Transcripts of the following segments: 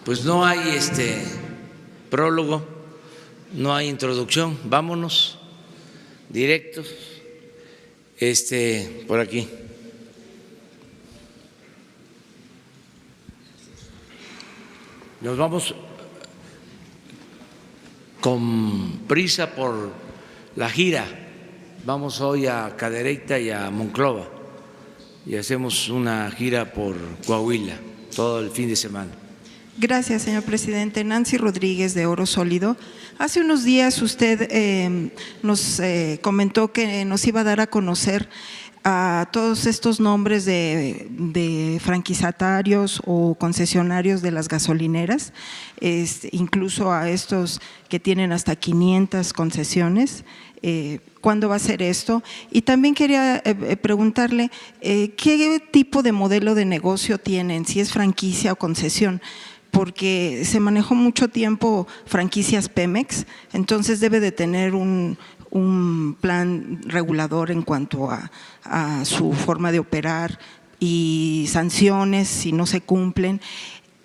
Pues no hay prólogo, no hay introducción, vámonos directos por aquí. Nos vamos con prisa por la gira. Vamos hoy a Cadereyta y a Monclova y hacemos una gira por Coahuila todo el fin de semana. Gracias, señor presidente. Nancy Rodríguez, de Oro Sólido. Hace unos días usted nos comentó que nos iba a dar a conocer a todos estos nombres de franquiciatarios o concesionarios de las gasolineras, incluso a estos que tienen hasta 500 concesiones. ¿Cuándo va a ser esto? Y también quería preguntarle qué tipo de modelo de negocio tienen, si es franquicia o concesión, porque se manejó mucho tiempo franquicias Pemex, entonces debe de tener un plan regulador en cuanto a su forma de operar y sanciones si no se cumplen.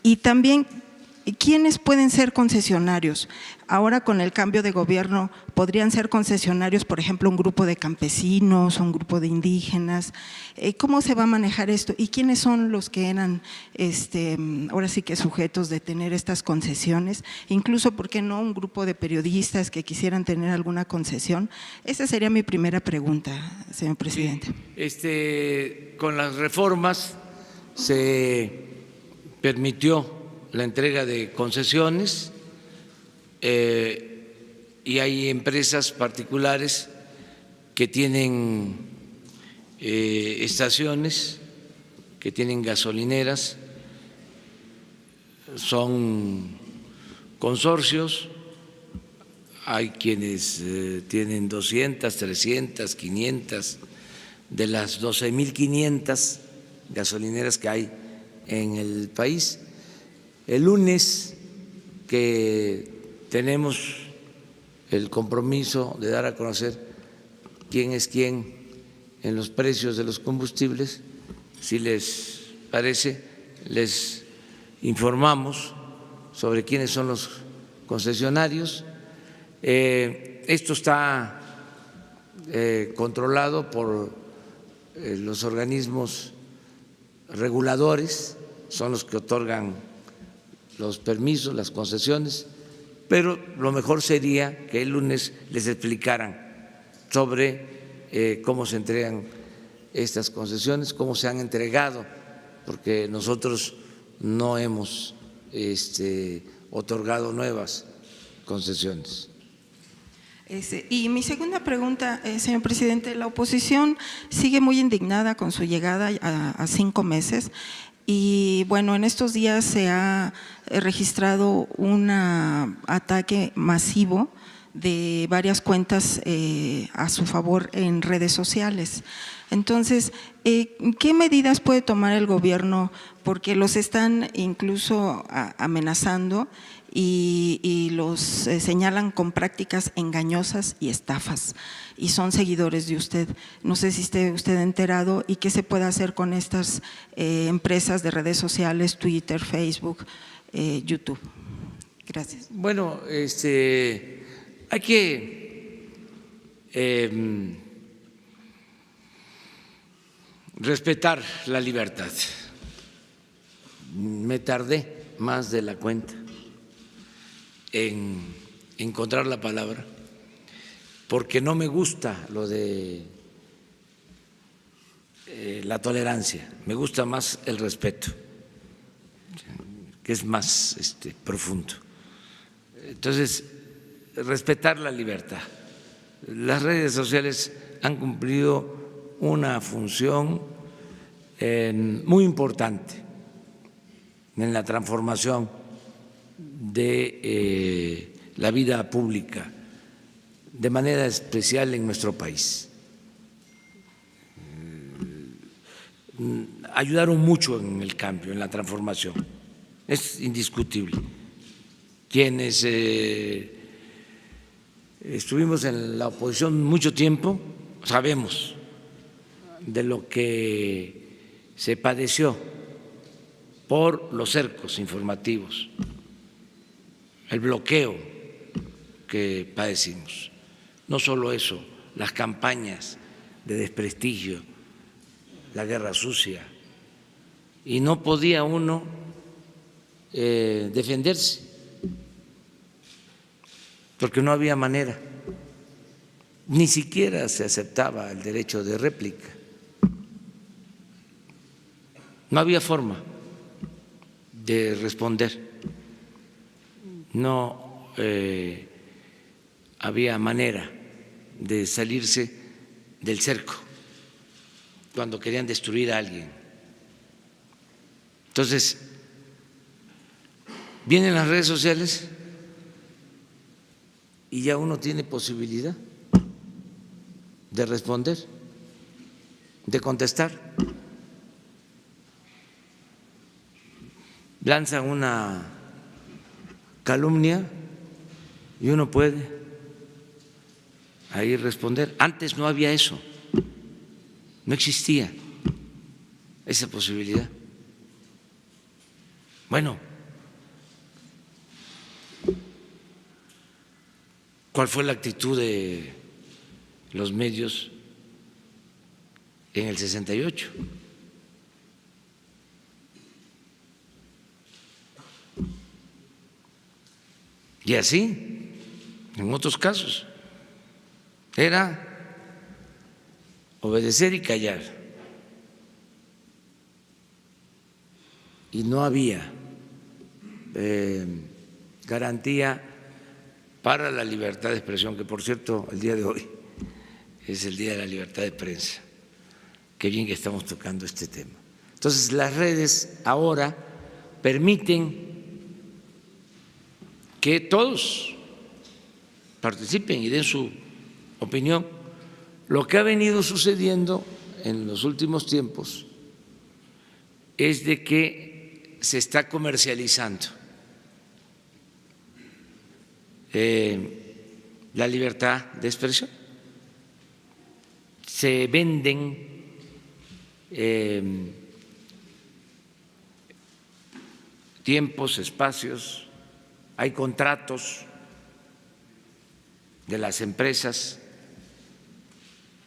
Y también, ¿quiénes pueden ser concesionarios? Ahora con el cambio de gobierno, ¿podrían ser concesionarios, por ejemplo, un grupo de campesinos, un grupo de indígenas? ¿Cómo se va a manejar esto? ¿Y quiénes son los que eran ahora sí que sujetos de tener estas concesiones? Incluso, ¿por qué no un grupo de periodistas que quisieran tener alguna concesión? Esa sería mi primera pregunta, señor presidente. Sí, con las reformas se permitió la entrega de concesiones y hay empresas particulares que tienen estaciones, que tienen gasolineras, son consorcios, hay quienes tienen 200, 300, 500, de las 12.500 gasolineras que hay en el país. El lunes que tenemos el compromiso de dar a conocer quién es quién en los precios de los combustibles, si les parece, les informamos sobre quiénes son los concesionarios. Esto está controlado por los organismos reguladores, son los que otorgan los permisos, las concesiones, pero lo mejor sería que el lunes les explicaran sobre cómo se entregan estas concesiones, cómo se han entregado, porque nosotros no hemos otorgado nuevas concesiones. Y mi segunda pregunta, señor presidente, la oposición sigue muy indignada con su llegada a 5 meses. Y bueno, en estos días se ha registrado un ataque masivo de varias cuentas a su favor en redes sociales. Entonces, ¿qué medidas puede tomar el gobierno? Porque los están incluso amenazando y los señalan con prácticas engañosas y estafas, y son seguidores de usted. No sé si esté usted enterado y qué se puede hacer con estas empresas de redes sociales, Twitter, Facebook, YouTube. Gracias. Bueno, hay que respetar la libertad. Me tardé más de la cuenta en encontrar la palabra, porque no me gusta lo de la tolerancia, me gusta más el respeto, que es más profundo. Entonces, respetar la libertad. Las redes sociales han cumplido una función muy importante en la transformación de la vida pública, de manera especial en nuestro país. Ayudaron mucho en el cambio, en la transformación, es indiscutible. Quienes estuvimos en la oposición mucho tiempo sabemos de lo que se padeció por los cercos informativos, el bloqueo que padecimos. No solo eso, las campañas de desprestigio, la guerra sucia, y no podía uno defenderse, porque no había manera, ni siquiera se aceptaba el derecho de réplica, no había forma de responder, no había manera de salirse del cerco cuando querían destruir a alguien. Entonces, vienen las redes sociales y ya uno tiene posibilidad de responder, de contestar. Lanzan una calumnia y uno puede ahí responder. Antes no había eso, no existía esa posibilidad. Bueno, ¿cuál fue la actitud de los medios en el 68? Y así, en otros casos, era obedecer y callar. Y no había garantía para la libertad de expresión, que por cierto, el día de hoy es el Día de la Libertad de Prensa. Qué bien que estamos tocando este tema. Entonces, las redes ahora permiten que todos participen y den su opinión. Lo que ha venido sucediendo en los últimos tiempos es de que se está comercializando la libertad de expresión. Se venden tiempos, espacios, hay contratos de las empresas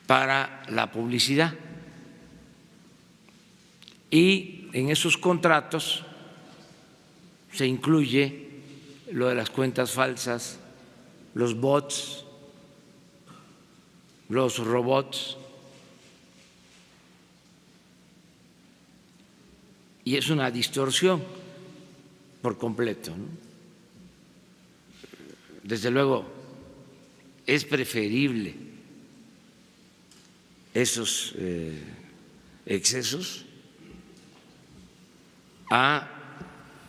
para la publicidad y en esos contratos se incluye lo de las cuentas falsas, los bots, los robots, y es una distorsión por completo, ¿no? Desde luego, es preferible esos excesos a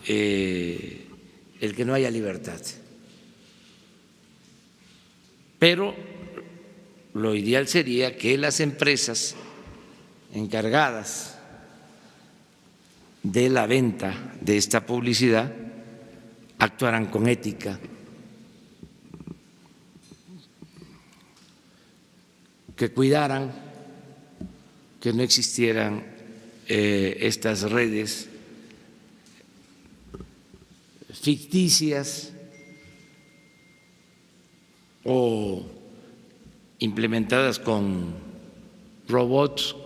el que no haya libertad. Pero lo ideal sería que las empresas encargadas de la venta de esta publicidad actuaran con ética, que cuidaran que no existieran estas redes ficticias o implementadas con robots,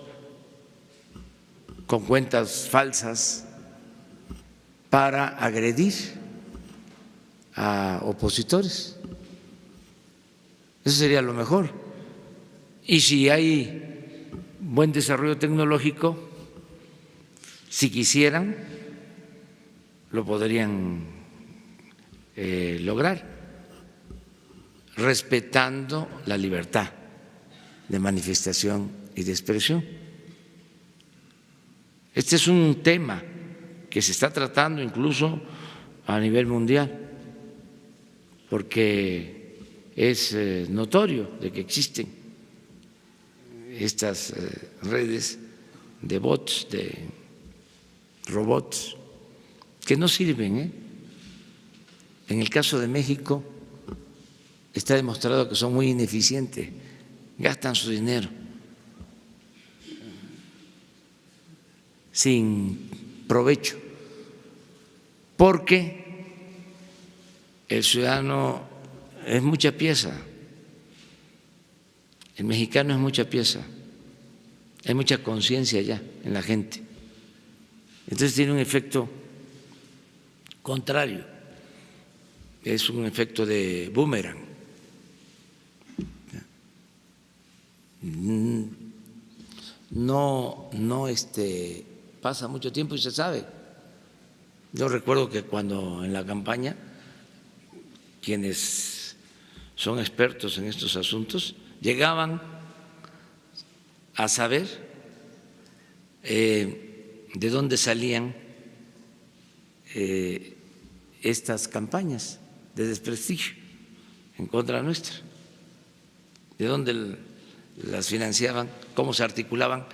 con cuentas falsas para agredir a opositores. Eso sería lo mejor. Y si hay buen desarrollo tecnológico, si quisieran, lo podrían lograr, respetando la libertad de manifestación y de expresión. Este es un tema que se está tratando incluso a nivel mundial, porque es notorio de que existen estas redes de bots, de robots, que no sirven. En el caso de México está demostrado que son muy ineficientes, gastan su dinero sin provecho porque el ciudadano es mucha pieza, el mexicano es mucha pieza, hay mucha conciencia ya en la gente. Entonces tiene un efecto contrario, es un efecto de boomerang. No pasa mucho tiempo y se sabe. Yo recuerdo que cuando en la campaña, quienes son expertos en estos asuntos llegaban a saber de dónde salían estas campañas de desprestigio en contra nuestra, de dónde las financiaban, cómo se articulaban.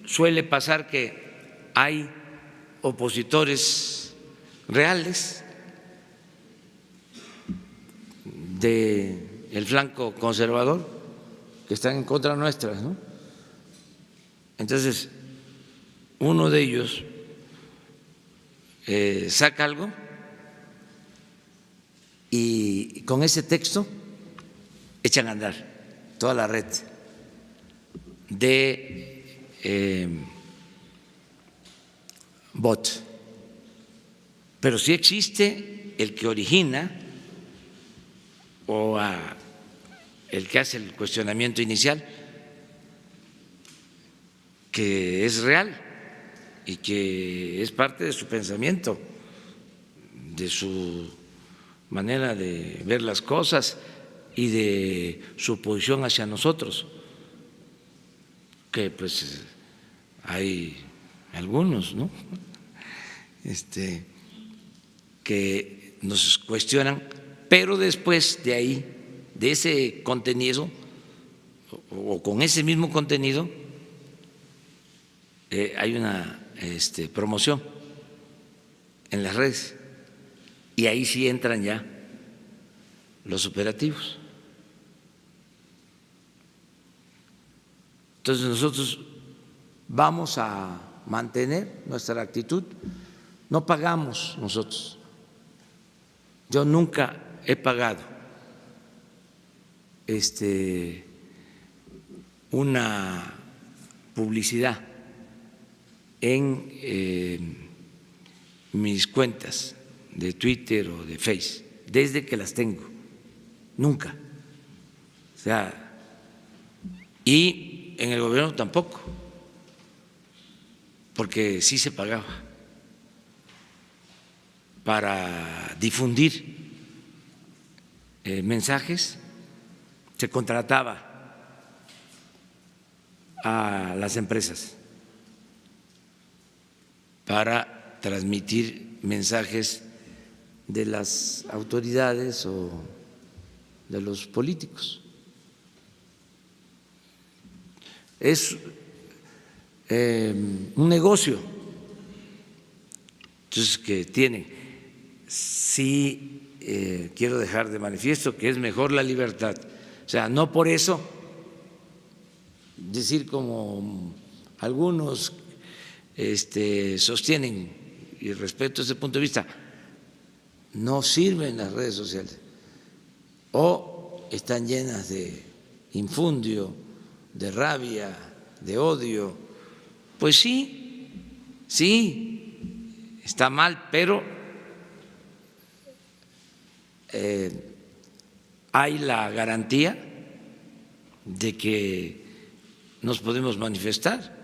Suele pasar que hay opositores reales del flanco conservador que están en contra nuestras, ¿no? Entonces, uno de ellos saca algo y con ese texto echan a andar toda la red de bot. Pero sí existe el que origina o el que hace el cuestionamiento inicial, que es real y que es parte de su pensamiento, de su manera de ver las cosas y de su posición hacia nosotros, que pues hay algunos, ¿no? Que nos cuestionan, pero después de ahí, de ese contenido o con ese mismo contenido, hay una promoción en las redes y ahí sí entran ya los operativos. Entonces nosotros vamos a mantener nuestra actitud, no pagamos nosotros. Yo nunca he pagado una publicidad en mis cuentas de Twitter o de Face, desde que las tengo, nunca. O sea, y en el gobierno tampoco, porque sí se pagaba para difundir mensajes, se contrataba a las empresas para transmitir mensajes de las autoridades o de los políticos. Es un negocio, entonces, que tienen. Sí, quiero dejar de manifiesto que es mejor la libertad. O sea, no por eso decir como algunos sostienen, y respeto ese punto de vista, no sirven las redes sociales o están llenas de infundio, de rabia, de odio. Pues sí, está mal, pero hay la garantía de que nos podemos manifestar.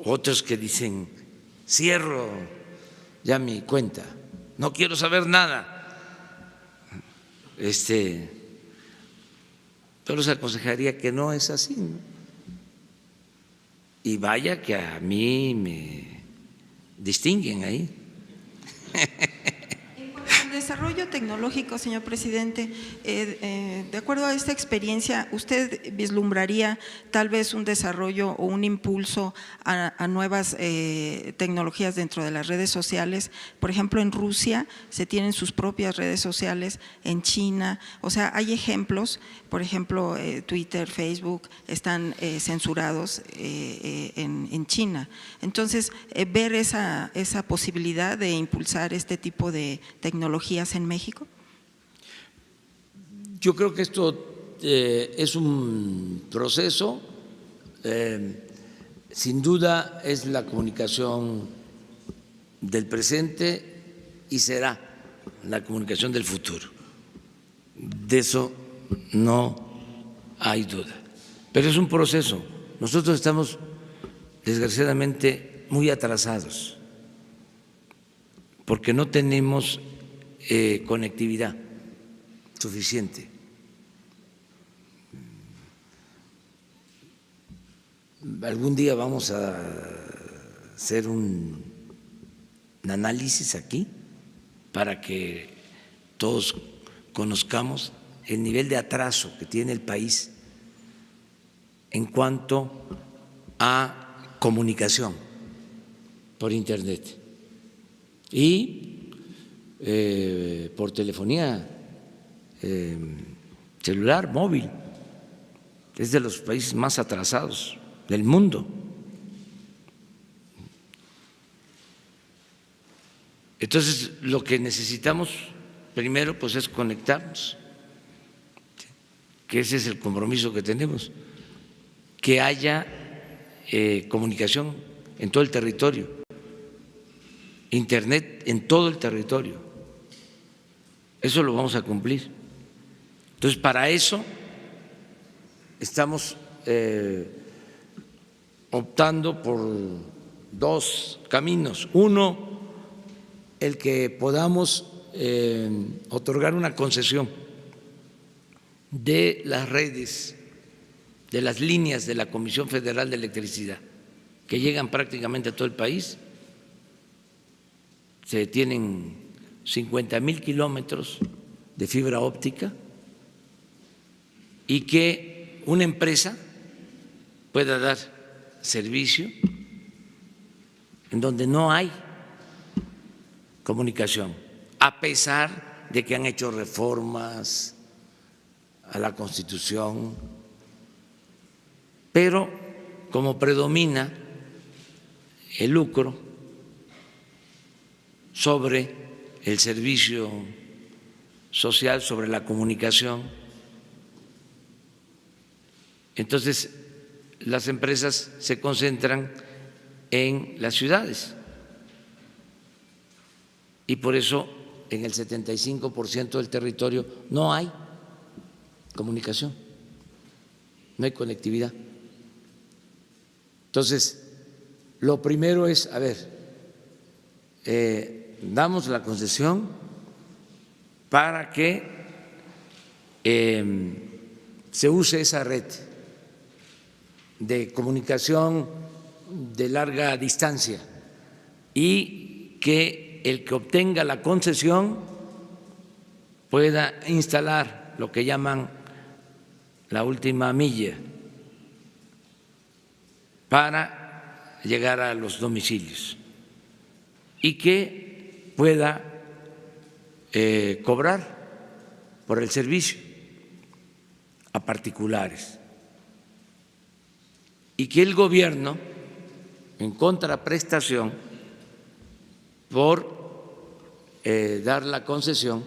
Otros que dicen, cierro ya mi cuenta, no quiero saber nada. Yo les aconsejaría que no es así, ¿no? Y vaya que a mí me distinguen ahí. desarrollo tecnológico, señor presidente, de acuerdo a esta experiencia, ¿usted vislumbraría tal vez un desarrollo o un impulso a nuevas tecnologías dentro de las redes sociales? Por ejemplo, en Rusia se tienen sus propias redes sociales, en China, o sea, hay ejemplos, por ejemplo, Twitter, Facebook están censurados en China. Entonces, ver esa posibilidad de impulsar este tipo de tecnologías en México. Yo creo que esto es un proceso, sin duda es la comunicación del presente y será la comunicación del futuro. De eso no hay duda. Pero es un proceso. Nosotros estamos, desgraciadamente, muy atrasados porque no tenemos conectividad suficiente. Algún día vamos a hacer un análisis aquí para que todos conozcamos el nivel de atraso que tiene el país en cuanto a comunicación por Internet y por telefonía celular, móvil. Es de los países más atrasados del mundo. Entonces, lo que necesitamos primero pues es conectarnos, que ese es el compromiso que tenemos, que haya comunicación en todo el territorio, Internet en todo el territorio. Eso lo vamos a cumplir. Entonces, para eso estamos optando por dos caminos. Uno, el que podamos otorgar una concesión de las redes, de las líneas de la Comisión Federal de Electricidad, que llegan prácticamente a todo el país. Se tienen 50,000 kilómetros de fibra óptica y que una empresa pueda dar servicio en donde no hay comunicación, a pesar de que han hecho reformas a la Constitución, pero como predomina el lucro sobre el servicio social, sobre la comunicación, entonces las empresas se concentran en las ciudades y por eso en el 75% del territorio no hay comunicación, no hay conectividad. Entonces, lo primero es, a ver, damos la concesión para que se use esa red de comunicación de larga distancia y que el que obtenga la concesión pueda instalar lo que llaman la última milla para llegar a los domicilios y que pueda cobrar por el servicio a particulares y que el gobierno, en contraprestación por dar la concesión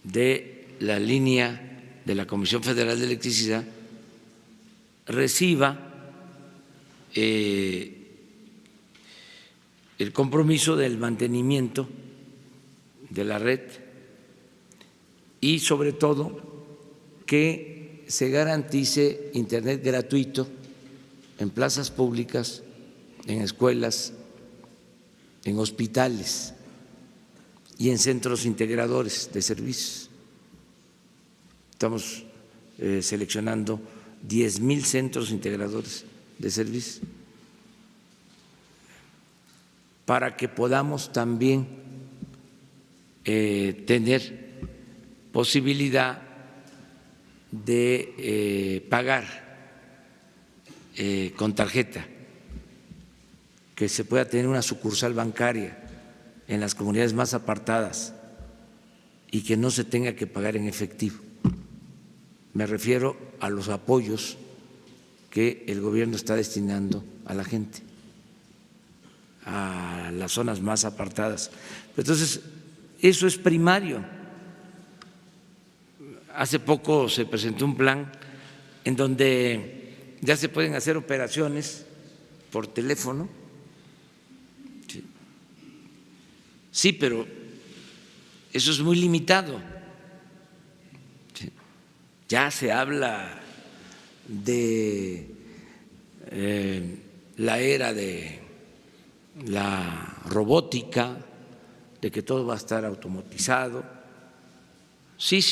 de la línea de la Comisión Federal de Electricidad, reciba el compromiso del mantenimiento de la red y sobre todo que se garantice Internet gratuito en plazas públicas, en escuelas, en hospitales y en centros integradores de servicios. Estamos seleccionando 10,000 centros integradores de servicios para que podamos también tener posibilidad de pagar con tarjeta, que se pueda tener una sucursal bancaria en las comunidades más apartadas y que no se tenga que pagar en efectivo. Me refiero a los apoyos que el gobierno está destinando a la gente, a las zonas más apartadas. Entonces, eso es primario. Hace poco se presentó un plan en donde ya se pueden hacer operaciones por teléfono. Sí, pero eso es muy limitado. Ya se habla de la era de la robótica, de que todo va a estar automatizado. Sí,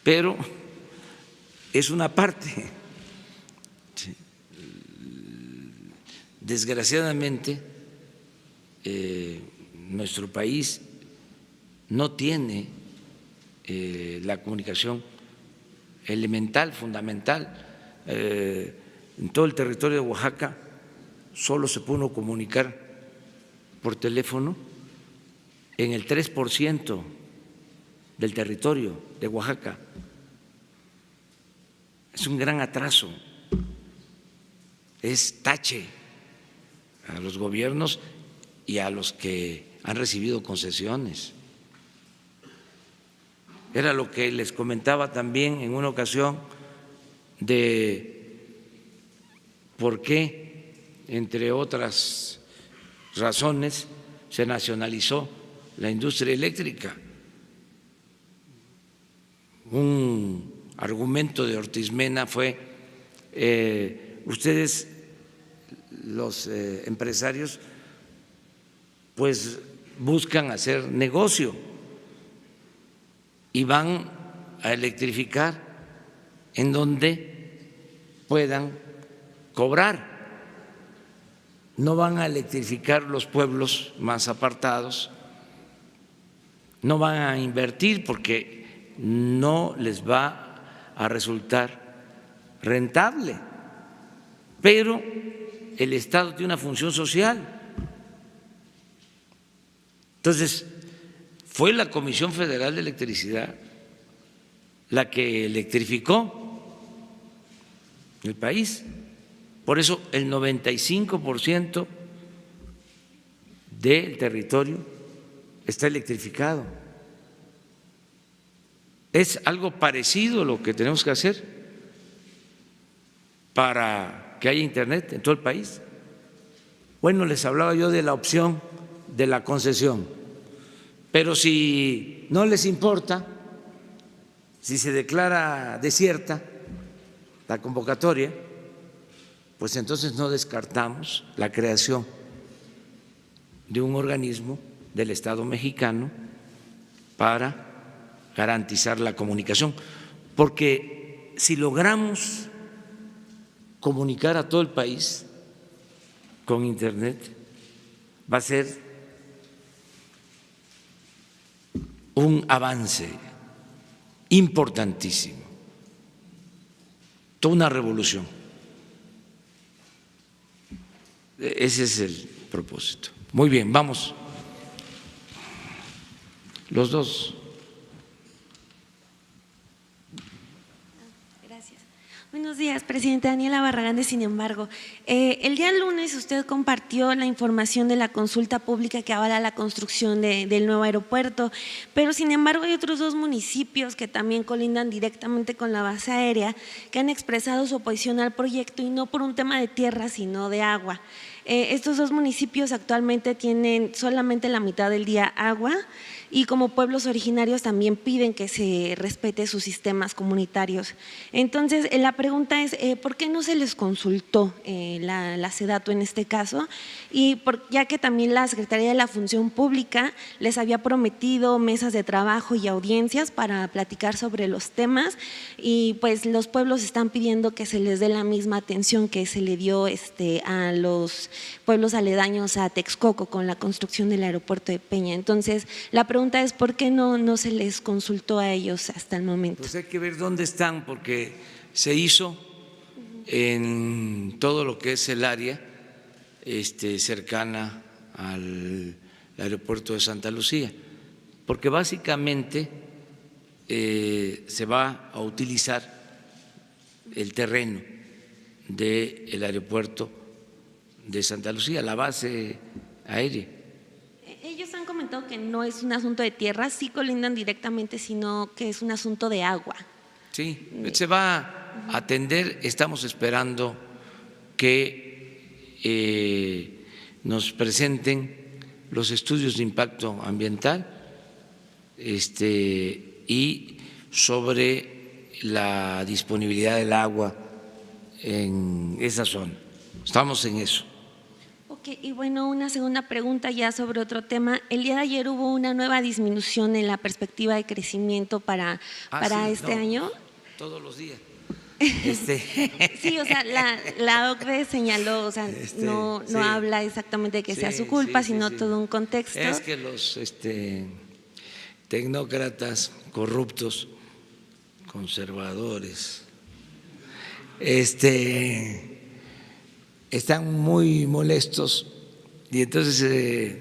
pero es una parte. Desgraciadamente, nuestro país no tiene la comunicación elemental, fundamental. En todo el territorio de Oaxaca solo se pudo comunicar por teléfono en el 3% del territorio de Oaxaca. Es un gran atraso, es tache a los gobiernos y a los que han recibido concesiones. Era lo que les comentaba también en una ocasión de por qué, entre otras razones, se nacionalizó la industria eléctrica. Un argumento de Ortiz Mena fue: ustedes, los empresarios, pues buscan hacer negocio y van a electrificar en donde puedan cobrar. No van a electrificar los pueblos más apartados, no van a invertir porque no les va a resultar rentable. Pero el Estado tiene una función social. Entonces, fue la Comisión Federal de Electricidad la que electrificó el país. Por eso el 95% del territorio está electrificado. Es algo parecido lo que tenemos que hacer para que haya internet en todo el país. Bueno, les hablaba yo de la opción de la concesión, pero si no les importa, si se declara desierta la convocatoria, pues entonces no descartamos la creación de un organismo del Estado mexicano para garantizar la comunicación, porque si logramos comunicar a todo el país con internet, va a ser un avance importantísimo, toda una revolución. Ese es el propósito. Muy bien, vamos. Los dos. Gracias. Buenos días, presidente. Daniela Barragán de Sin Embargo. El día lunes usted compartió la información de la consulta pública que avala la construcción del nuevo aeropuerto, pero sin embargo hay otros dos municipios que también colindan directamente con la base aérea que han expresado su oposición al proyecto, y no por un tema de tierra sino de agua. Estos dos municipios actualmente tienen solamente la mitad del día agua, y como pueblos originarios también piden que se respete sus sistemas comunitarios. Entonces, la pregunta es, ¿por qué no se les consultó la SEDATU en este caso? Y ya que también la Secretaría de la Función Pública les había prometido mesas de trabajo y audiencias para platicar sobre los temas, y pues los pueblos están pidiendo que se les dé la misma atención que se le dio a los pueblos aledaños a Texcoco con la construcción del aeropuerto de Peña. Entonces, la pregunta es, ¿por qué no se les consultó a ellos hasta el momento? Pues hay que ver dónde están, porque se hizo en todo lo que es el área cercana al aeropuerto de Santa Lucía, porque básicamente se va a utilizar el terreno del aeropuerto de Santa Lucía, la base aérea. Ellos han comentado que no es un asunto de tierra, sí colindan directamente, sino que es un asunto de agua. Sí, se va a atender, estamos esperando que nos presenten los estudios de impacto ambiental y sobre la disponibilidad del agua en esa zona. Estamos en eso. Ok, y bueno, una segunda pregunta ya sobre otro tema. El día de ayer hubo una nueva disminución en la perspectiva de crecimiento para este año. Todos los días. Sí, o sea, la OCDE señaló, o sea, no habla exactamente de que sea su culpa, sino todo un contexto. Es que los tecnócratas corruptos, conservadores, están muy molestos y entonces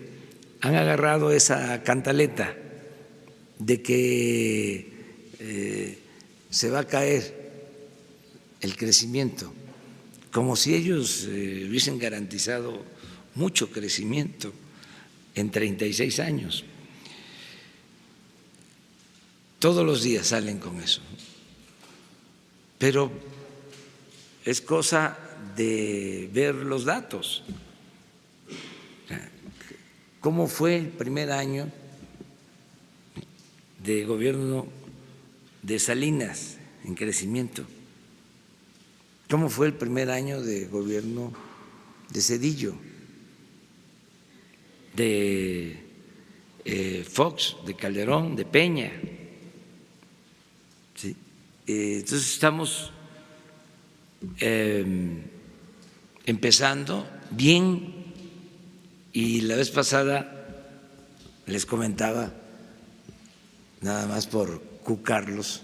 han agarrado esa cantaleta de que se va a caer el crecimiento, como si ellos hubiesen garantizado mucho crecimiento en 36 años. Todos los días salen con eso, pero es cosa de ver los datos. ¿Cómo fue el primer año de gobierno de Salinas en crecimiento? ¿Cómo fue el primer año de gobierno de Zedillo, de Fox, de Calderón, de Peña? ¿Sí? Entonces estamos empezando bien, y la vez pasada les comentaba, nada más por cucarlos,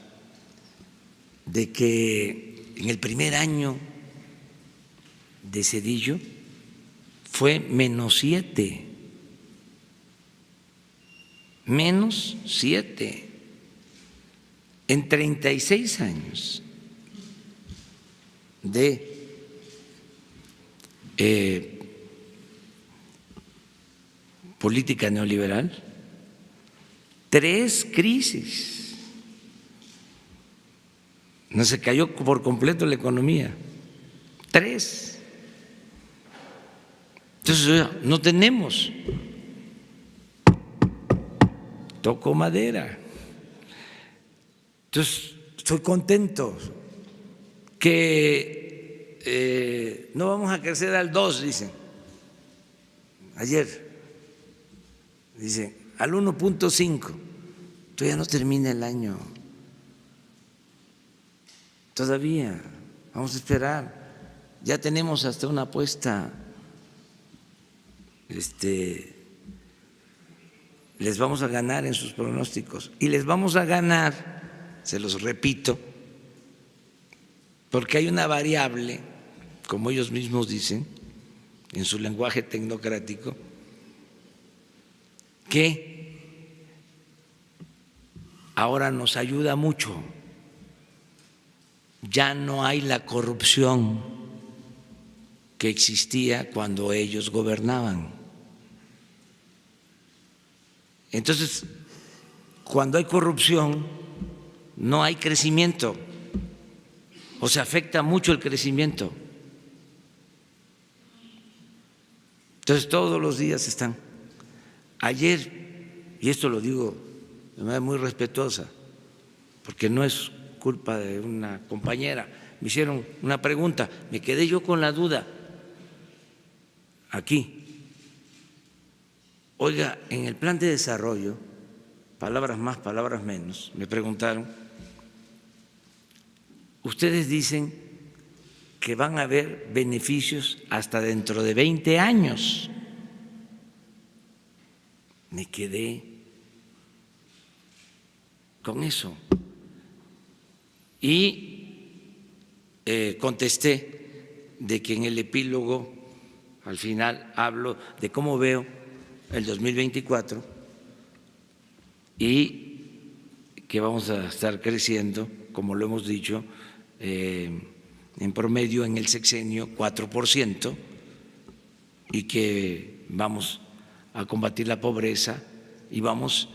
de que en el primer año de Zedillo fue -7, -7 en 36 años de política neoliberal, 3 crisis. No se cayó por completo la economía, 3. Entonces no tenemos, toco madera. Entonces estoy contento que no vamos a crecer al 2, dicen. Ayer dicen al 1.5. Todavía no termina el año. Todavía vamos a esperar. Ya tenemos hasta una apuesta. Les vamos a ganar en sus pronósticos, y les vamos a ganar, se los repito, porque hay una variable, como ellos mismos dicen en su lenguaje tecnocrático, que ahora nos ayuda mucho. Ya no hay la corrupción que existía cuando ellos gobernaban. Entonces, cuando hay corrupción, no hay crecimiento, o se afecta mucho el crecimiento. Entonces, todos los días están. Ayer, y esto lo digo de manera muy respetuosa, porque no es culpa de una compañera, me hicieron una pregunta, me quedé yo con la duda aquí. Oiga, en el plan de desarrollo, palabras más, palabras menos, me preguntaron, ustedes dicen que van a haber beneficios hasta dentro de 20 años. Me quedé con eso y contesté de que en el epílogo al final hablo de cómo veo el 2024 y que vamos a estar creciendo, como lo hemos dicho, en promedio en el sexenio 4%, y que vamos a combatir la pobreza y vamos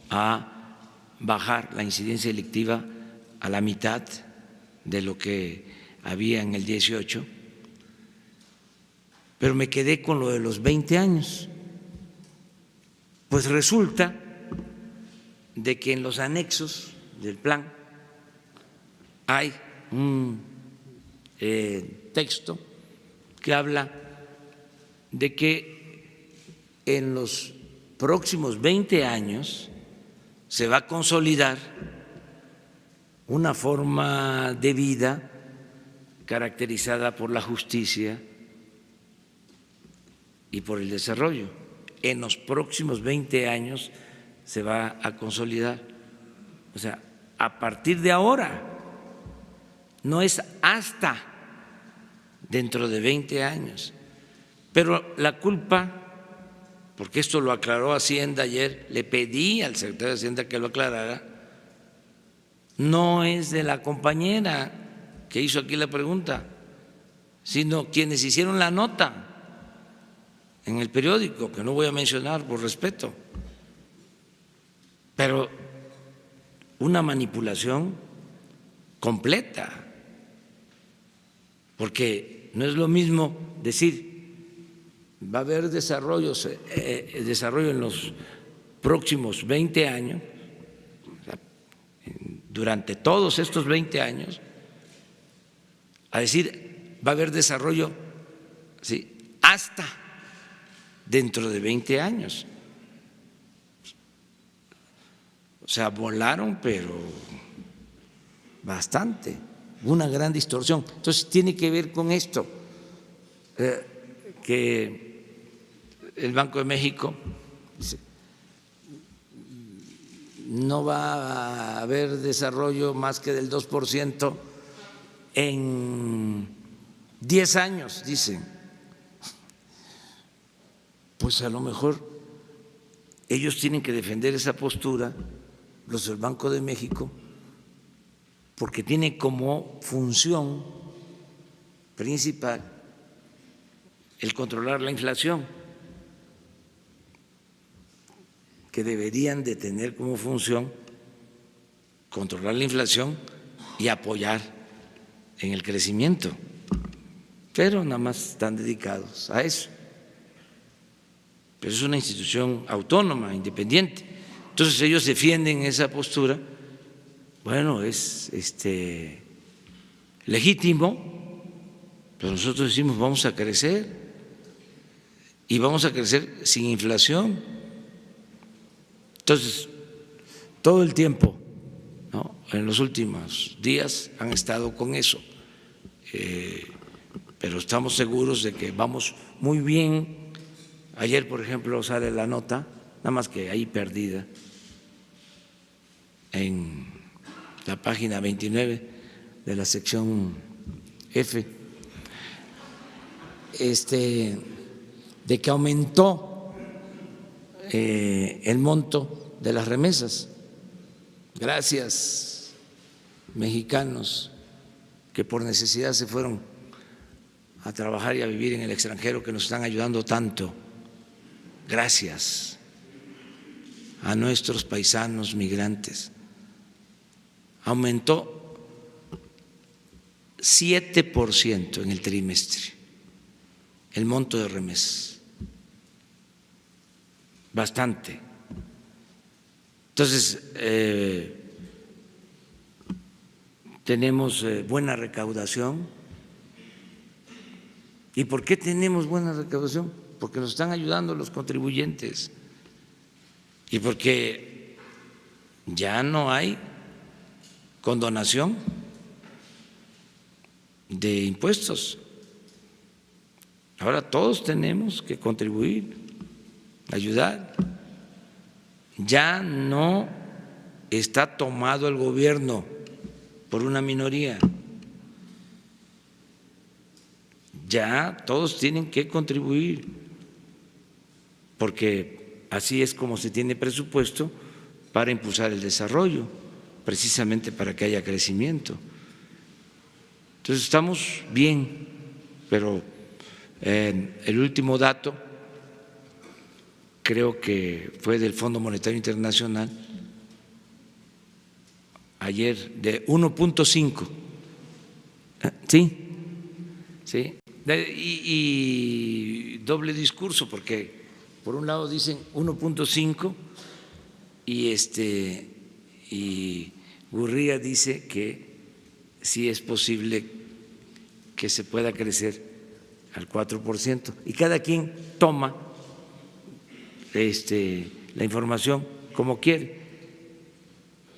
a bajar la incidencia delictiva a la mitad de lo que había en el 18, pero me quedé con lo de los 20 años. Pues resulta de que en los anexos del plan hay un texto que habla de que en los próximos 20 años se va a consolidar una forma de vida caracterizada por la justicia y por el desarrollo. En los próximos 20 años se va a consolidar. O sea, a partir de ahora, no es hasta dentro de 20 años. Pero la culpa, porque esto lo aclaró Hacienda ayer, le pedí al secretario de Hacienda que lo aclarara, no es de la compañera que hizo aquí la pregunta, sino quienes hicieron la nota en el periódico, que no voy a mencionar por respeto, pero una manipulación completa, porque no es lo mismo decir va a haber desarrollo en los próximos 20 años, durante todos estos 20 años, a decir va a haber desarrollo, ¿sí?, hasta dentro de 20 años. O sea, volaron, pero bastante, una gran distorsión. Entonces tiene que ver con esto, que el Banco de México dice, no va a haber desarrollo más que del 2% en 10 años, dicen. Pues a lo mejor ellos tienen que defender esa postura, los del Banco de México, porque tiene como función principal el controlar la inflación, que deberían de tener como función controlar la inflación y apoyar en el crecimiento, pero nada más están dedicados a eso. Pero es una institución autónoma, independiente. Entonces ellos defienden esa postura. Bueno, es legítimo, pero nosotros decimos vamos a crecer y vamos a crecer sin inflación. Entonces, todo el tiempo, ¿no?, en los últimos días han estado con eso, pero estamos seguros de que vamos muy bien. Ayer, por ejemplo, sale la nota, nada más que ahí perdida, en la página 29 de la sección F, de que aumentó el monto de las remesas. Gracias, mexicanos que por necesidad se fueron a trabajar y a vivir en el extranjero, que nos están ayudando tanto. Gracias a nuestros paisanos migrantes. Aumentó 7% en el trimestre el monto de remesas, bastante. Entonces, tenemos buena recaudación. ¿Y por qué tenemos buena recaudación? Porque nos están ayudando los contribuyentes y porque ya no hay condonación de impuestos. Ahora todos tenemos que contribuir, ayudar. Ya no está tomado el gobierno por una minoría. Ya todos tienen que contribuir, porque así es como se tiene presupuesto para impulsar el desarrollo, precisamente para que haya crecimiento. Entonces estamos bien, pero el último dato creo que fue del Fondo Monetario Internacional ayer de 1.5. Sí, sí. Y doble discurso, porque por un lado dicen 1.5 y Gurría dice que sí es posible que se pueda crecer al 4%, y cada quien toma la información como quiere.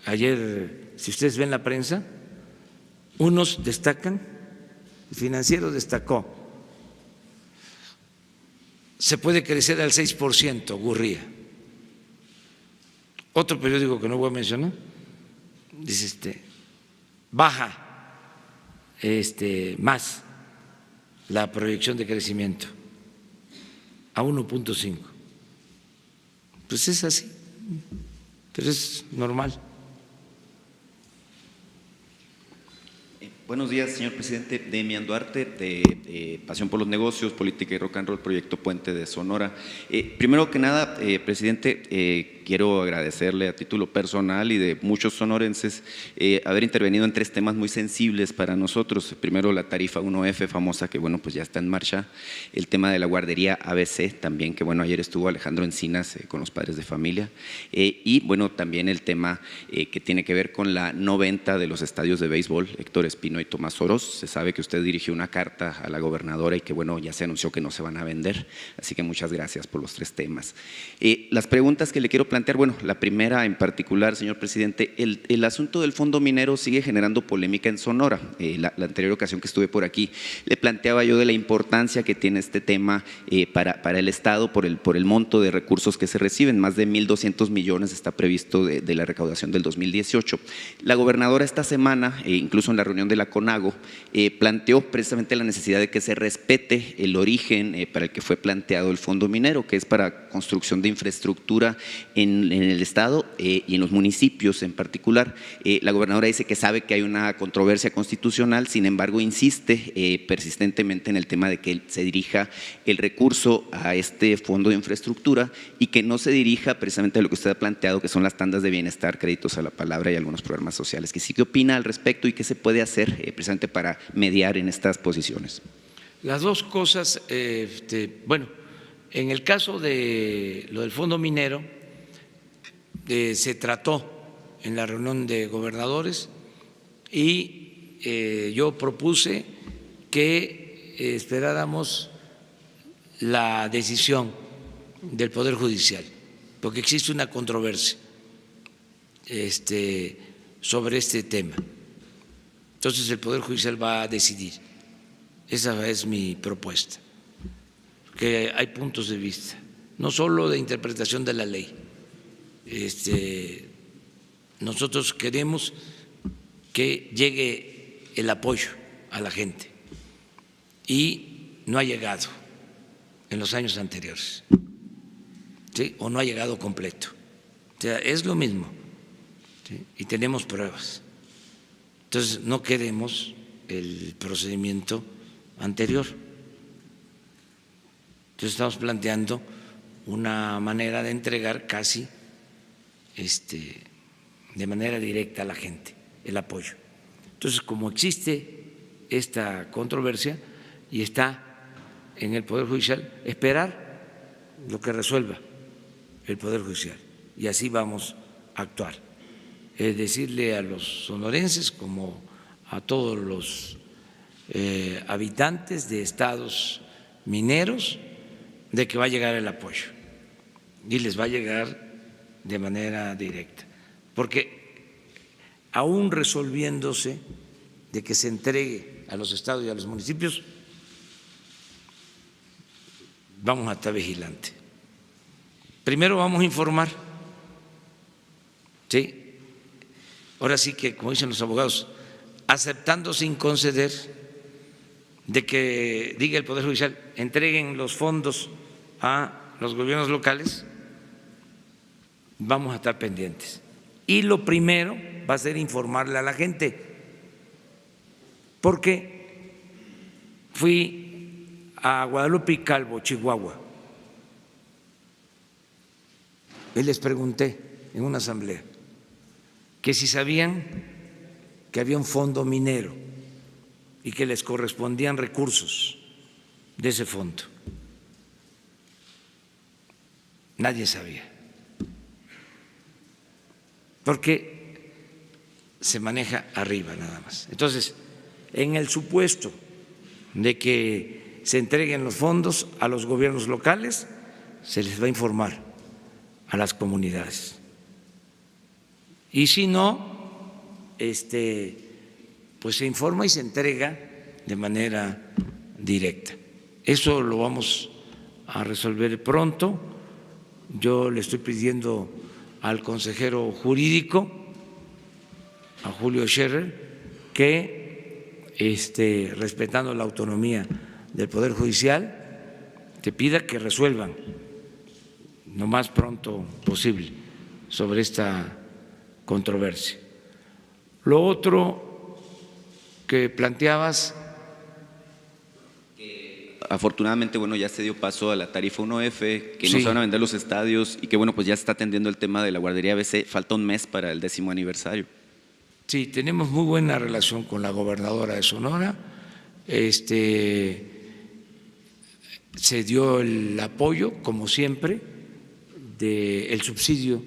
Ayer, si ustedes ven la prensa, unos destacan, el Financiero destacó, se puede crecer al 6%, Gurría. Otro periódico que no voy a mencionar dice baja más la proyección de crecimiento a 1.5. Pues es así, pero es normal. Buenos días, señor presidente. Demian Duarte, de Pasión por los Negocios, Política y Rock and Roll, Proyecto Puente de Sonora. Primero que nada, presidente, quiero agradecerle a título personal y de muchos sonorenses haber intervenido en 3 temas muy sensibles para nosotros. Primero, la tarifa 1F famosa, que bueno, pues ya está en marcha. El tema de la guardería ABC también, que bueno, ayer estuvo Alejandro Encinas con los padres de familia. Y bueno, también el tema que tiene que ver con la no venta de los estadios de béisbol, Héctor Espino y Tomás Oroz. Se sabe que usted dirigió una carta a la gobernadora y que bueno, ya se anunció que no se van a vender. Así que muchas gracias por los 3 temas. Las preguntas que le quiero plantear, bueno, la primera en particular, señor presidente, el asunto del fondo minero sigue generando polémica en Sonora. La anterior ocasión que estuve por aquí le planteaba yo de la importancia que tiene este tema para el Estado por el monto de recursos que se reciben. Más de 1.200 millones está previsto de la recaudación del 2018. La gobernadora esta semana, incluso en la reunión de la CONAGO, planteó precisamente la necesidad de que se respete el origen para el que fue planteado el fondo minero, que es para construcción de infraestructura en el Estado y en los municipios en particular. La gobernadora dice que sabe que hay una controversia constitucional, sin embargo insiste persistentemente en el tema de que se dirija el recurso a este fondo de infraestructura y que no se dirija precisamente a lo que usted ha planteado, que son las tandas de bienestar, créditos a la palabra y algunos programas sociales. ¿Qué opina al respecto y qué se puede hacer precisamente para mediar en estas posiciones? Las dos cosas, bueno, en el caso de lo del fondo minero, se trató en la reunión de gobernadores y yo propuse que esperáramos la decisión del Poder Judicial, porque existe una controversia sobre este tema. Entonces el Poder Judicial va a decidir. Esa es mi propuesta, que hay puntos de vista, no solo de interpretación de la ley. Nosotros queremos que llegue el apoyo a la gente y no ha llegado en los años anteriores, ¿sí? O no ha llegado completo. O sea, es lo mismo, ¿sí? Y tenemos pruebas. Entonces no queremos el procedimiento anterior. Entonces estamos planteando una manera de entregar casi de manera directa a la gente el apoyo. Entonces, como existe esta controversia y está en el Poder Judicial, esperar lo que resuelva el Poder Judicial y así vamos a actuar. Decirle a los sonorenses, como a todos los habitantes de estados mineros de que va a llegar el apoyo y les va a llegar de manera directa, porque aún resolviéndose de que se entregue a los estados y a los municipios, vamos a estar vigilantes. Primero vamos a informar, ¿sí? Ahora sí que, como dicen los abogados, aceptando sin conceder, de que diga el Poder Judicial, entreguen los fondos a los gobiernos locales, vamos a estar pendientes. Y lo primero va a ser informarle a la gente, porque fui a Guadalupe y Calvo, Chihuahua, y les pregunté en una asamblea que si sabían que había un fondo minero y que les correspondían recursos de ese fondo. Nadie sabía, porque se maneja arriba nada más. Entonces, en el supuesto de que se entreguen los fondos a los gobiernos locales, se les va a informar a las comunidades. Y si no, pues se informa y se entrega de manera directa. Eso lo vamos a resolver pronto. Yo le estoy pidiendo al consejero jurídico, a Julio Scherer, que respetando la autonomía del Poder Judicial, te pida que resuelvan lo más pronto posible sobre esta controversia. Lo otro que planteabas… Afortunadamente, bueno, ya se dio paso a la tarifa 1F, que no Sí. se van a vender los estadios y que, bueno, pues ya se está atendiendo el tema de la guardería ABC. Falta un mes para el 10º aniversario. Sí, tenemos muy buena relación con la gobernadora de Sonora. Se dio el apoyo, como siempre, del subsidio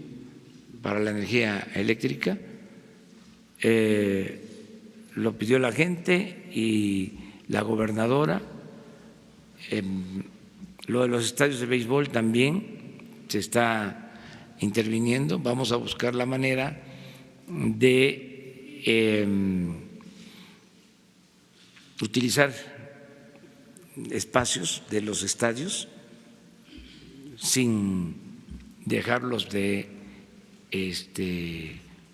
para la energía eléctrica. Lo pidió la gente y la gobernadora. Lo de los estadios de béisbol también se está interviniendo. Vamos a buscar la manera de utilizar espacios de los estadios sin dejarlos de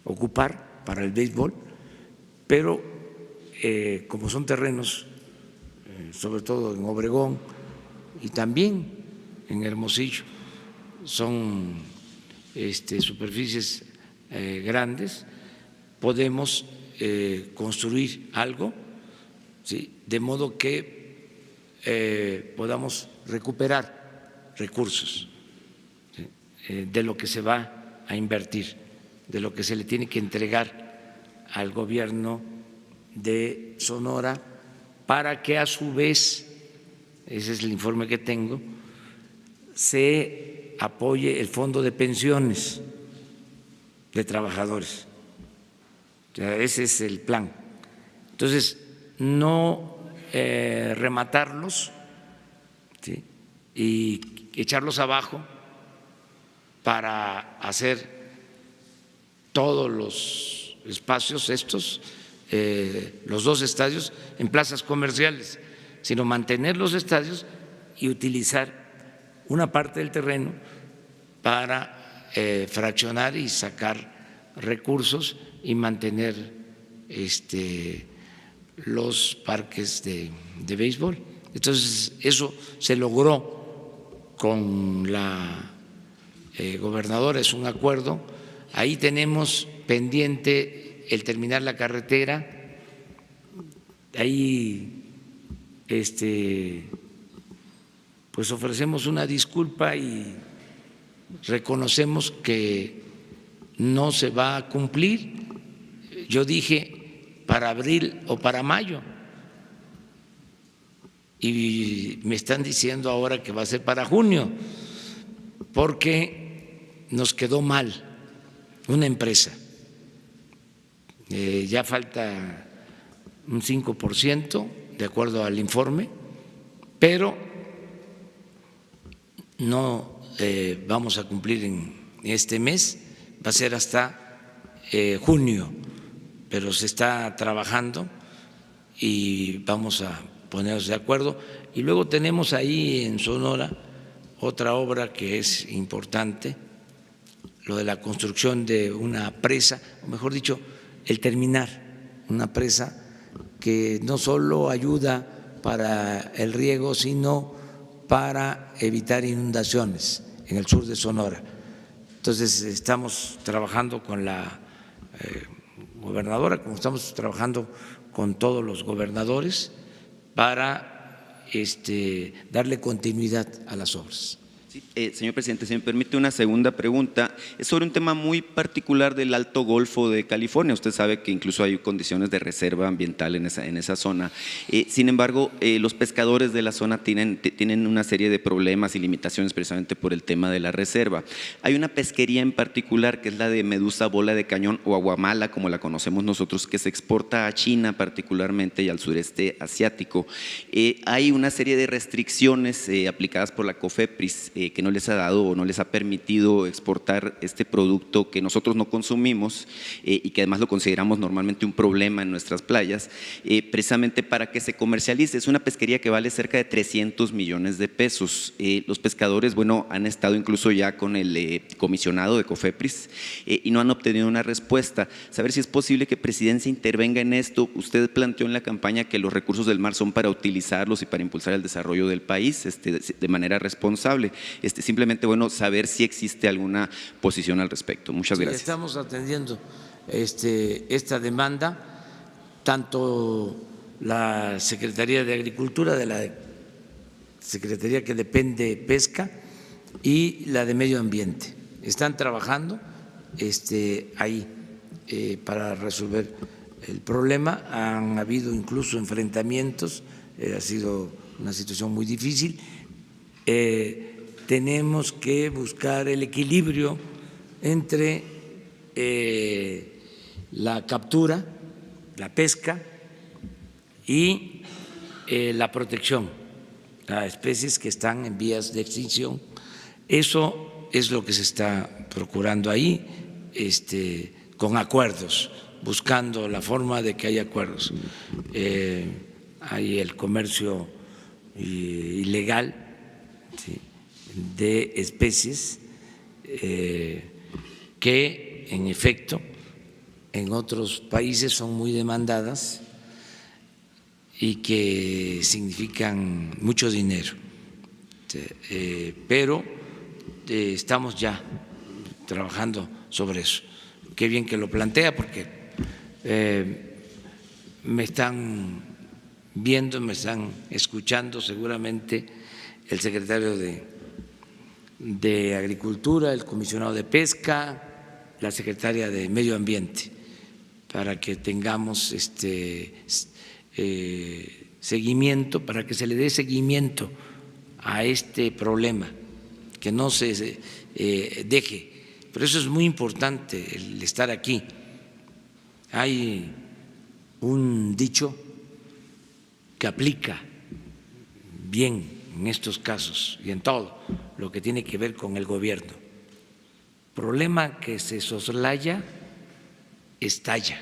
ocupar para el béisbol, pero como son terrenos, sobre todo en Obregón y también en Hermosillo, son superficies grandes, podemos construir algo, ¿sí?, de modo que podamos recuperar recursos, ¿sí?, de lo que se va a invertir, de lo que se le tiene que entregar al gobierno de Sonora, para que a su vez, ese es el informe que tengo, se apoye el fondo de pensiones de trabajadores. O sea, ese es el plan. Entonces, no rematarlos, ¿sí?, y echarlos abajo para hacer todos los espacios estos, los dos estadios, en plazas comerciales, sino mantener los estadios y utilizar una parte del terreno para fraccionar y sacar recursos y mantener los parques de béisbol. Entonces, eso se logró con la gobernadora, es un acuerdo. Ahí tenemos pendiente el terminar la carretera. Ahí pues ofrecemos una disculpa y reconocemos que no se va a cumplir. Yo dije para abril o para mayo y me están diciendo ahora que va a ser para junio, porque nos quedó mal una empresa. Ya falta un 5%, de acuerdo al informe, pero no vamos a cumplir en este mes, va a ser hasta junio, pero se está trabajando y vamos a ponernos de acuerdo. Y luego tenemos ahí en Sonora otra obra que es importante, lo de la construcción de una presa, o mejor dicho, el terminar una presa que no solo ayuda para el riego, sino para evitar inundaciones en el sur de Sonora. Entonces, estamos trabajando con la gobernadora, como estamos trabajando con todos los gobernadores, para darle continuidad a las obras. Sí, señor presidente, si me permite una segunda pregunta, es sobre un tema muy particular del Alto Golfo de California. Usted sabe que incluso hay condiciones de reserva ambiental en esa zona. Sin embargo, los pescadores de la zona tienen una serie de problemas y limitaciones precisamente por el tema de la reserva. Hay una pesquería en particular que es la de medusa bola de cañón o aguamala, como la conocemos nosotros, que se exporta a China particularmente y al sureste asiático. Hay una serie de restricciones aplicadas por la COFEPRIS que no les ha dado o no les ha permitido exportar este producto que nosotros no consumimos y que además lo consideramos normalmente un problema en nuestras playas, precisamente para que se comercialice. Es una pesquería que vale cerca de 300 millones de pesos. Los pescadores, bueno, han estado incluso ya con el comisionado de COFEPRIS y no han obtenido una respuesta. Saber si es posible que Presidencia intervenga en esto. Usted planteó en la campaña que los recursos del mar son para utilizarlos y para impulsar el desarrollo del país de manera responsable. Simplemente, bueno, saber si existe alguna posición al respecto. Muchas gracias. Estamos atendiendo esta demanda, tanto la Secretaría de Agricultura, de la Secretaría que depende de Pesca, y la de Medio Ambiente. Están trabajando ahí para resolver el problema. Han habido incluso enfrentamientos, ha sido una situación muy difícil. Tenemos que buscar el equilibrio entre la captura, la pesca y la protección a especies que están en vías de extinción. Eso es lo que se está procurando ahí, con acuerdos, buscando la forma de que haya acuerdos. Hay el comercio ilegal, ¿sí?, de especies que en efecto en otros países son muy demandadas y que significan mucho dinero, pero estamos ya trabajando sobre eso. Qué bien que lo plantea, porque me están viendo, me están escuchando seguramente el secretario de Agricultura, el comisionado de Pesca, la secretaria de Medio Ambiente, para que tengamos seguimiento, para que se le dé seguimiento a este problema, que no se deje. Por eso es muy importante el estar aquí. Hay un dicho que aplica bien en estos casos y en todo lo que tiene que ver con el gobierno. Problema que se soslaya, estalla.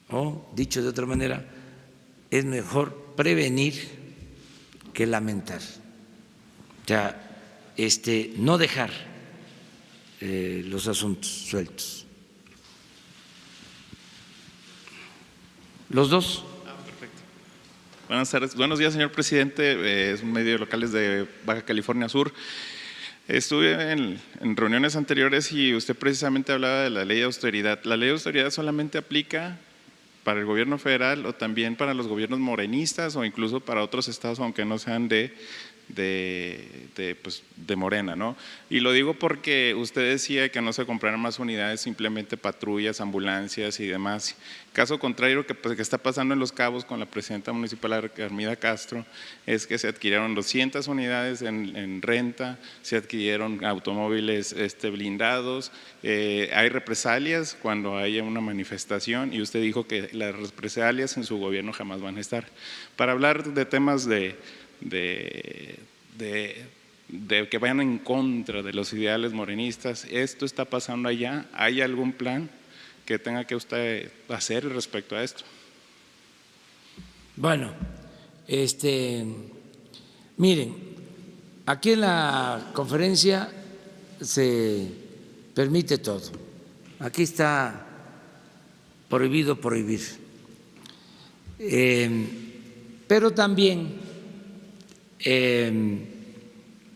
O, dicho de otra manera, es mejor prevenir que lamentar. O sea, no dejar los asuntos sueltos. Los dos. Perfecto. Buenas tardes. Buenos días, señor presidente. Es un medio local de Baja California Sur. Estuve en reuniones anteriores y usted precisamente hablaba de la ley de austeridad. ¿La ley de austeridad solamente aplica para el gobierno federal o también para los gobiernos morenistas o incluso para otros estados, aunque no sean de de Morena, ¿no? Y lo digo porque usted decía que no se compraran más unidades, simplemente patrullas, ambulancias y demás. Caso contrario que está pasando en Los Cabos con la presidenta municipal Armida Castro, es que se adquirieron 200 unidades en renta, se adquirieron automóviles blindados, hay represalias cuando haya una manifestación y usted dijo que las represalias en su gobierno jamás van a estar. Para hablar de temas de que vayan en contra de los ideales morenistas, ¿esto está pasando allá? ¿Hay algún plan que tenga que usted hacer respecto a esto? Bueno, miren, aquí en la conferencia se permite todo. Aquí está prohibido prohibir. Pero también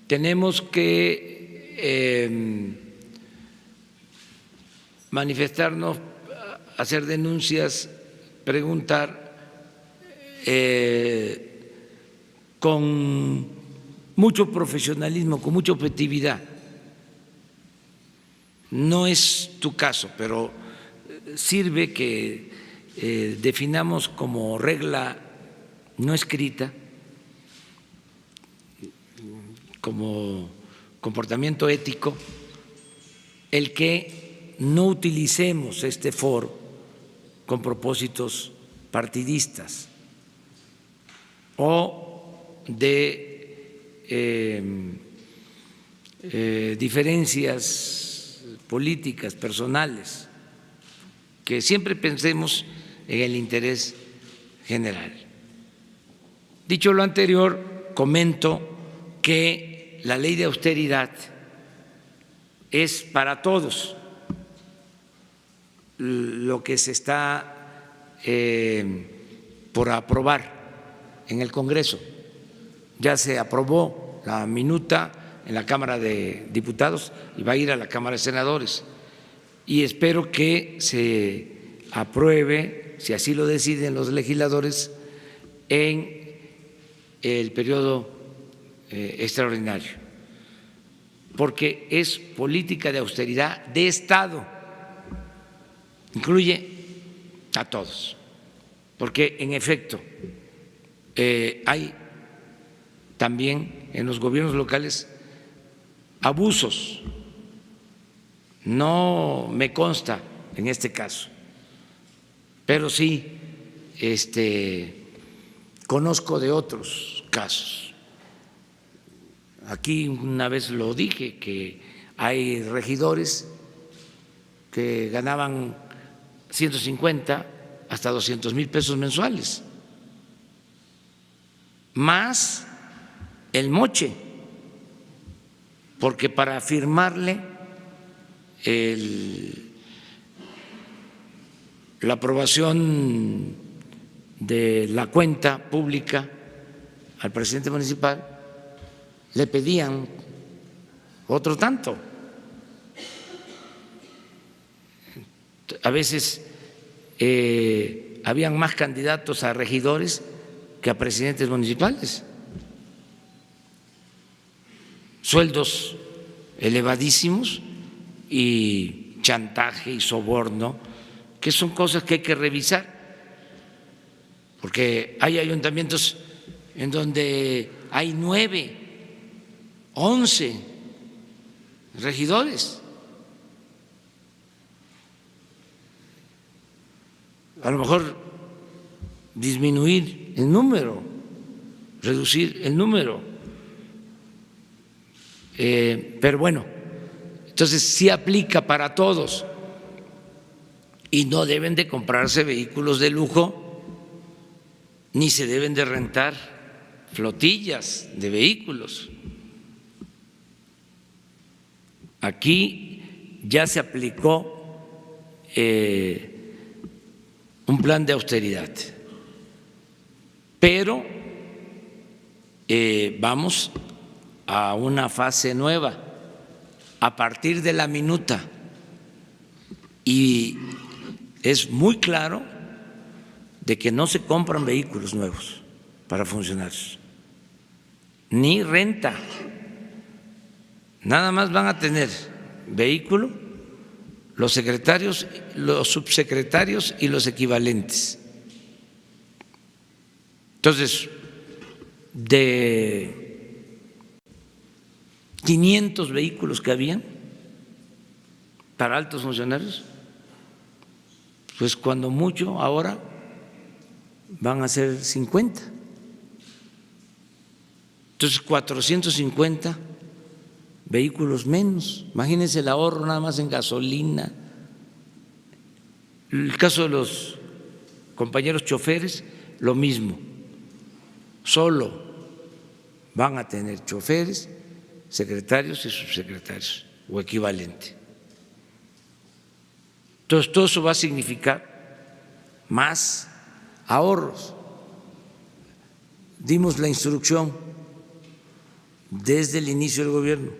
tenemos que manifestarnos, hacer denuncias, preguntar con mucho profesionalismo, con mucha objetividad. No es tu caso, pero sirve que definamos como regla no escrita, como comportamiento ético, el que no utilicemos este foro con propósitos partidistas o de diferencias políticas, personales, que siempre pensemos en el interés general. Dicho lo anterior, comento que la ley de austeridad es para todos. Lo que se está por aprobar en el Congreso, ya se aprobó la minuta en la Cámara de Diputados y va a ir a la Cámara de Senadores, y espero que se apruebe, si así lo deciden los legisladores, en el periodo extraordinario, porque es política de austeridad de Estado, incluye a todos, porque en efecto hay también en los gobiernos locales abusos. No me consta en este caso, pero sí conozco de otros casos. Aquí una vez lo dije, que hay regidores que ganaban 150 hasta 200,000 pesos mensuales, más el moche, porque para firmarle la aprobación de la cuenta pública al presidente municipal, le pedían otro tanto. A veces habían más candidatos a regidores que a presidentes municipales. Sueldos elevadísimos y chantaje y soborno, que son cosas que hay que revisar, porque hay ayuntamientos en donde hay 9, 11 regidores. A lo mejor disminuir el número, reducir el número. Pero bueno, entonces sí aplica para todos y no deben de comprarse vehículos de lujo, ni se deben de rentar flotillas de vehículos. Aquí ya se aplicó un plan de austeridad, pero vamos a una fase nueva a partir de la minuta, y es muy claro de que no se compran vehículos nuevos para funcionarios. ni renta. Nada más van a tener vehículo los secretarios, los subsecretarios y los equivalentes. Entonces, de 500 vehículos que habían para altos funcionarios, pues cuando mucho ahora van a ser 50. Entonces, 450 vehículos menos. Imagínense el ahorro nada más en gasolina. El caso de los compañeros choferes, lo mismo. Solo van a tener choferes, secretarios y subsecretarios o equivalente. Entonces, todo eso va a significar más ahorros. Dimos la instrucción desde el inicio del gobierno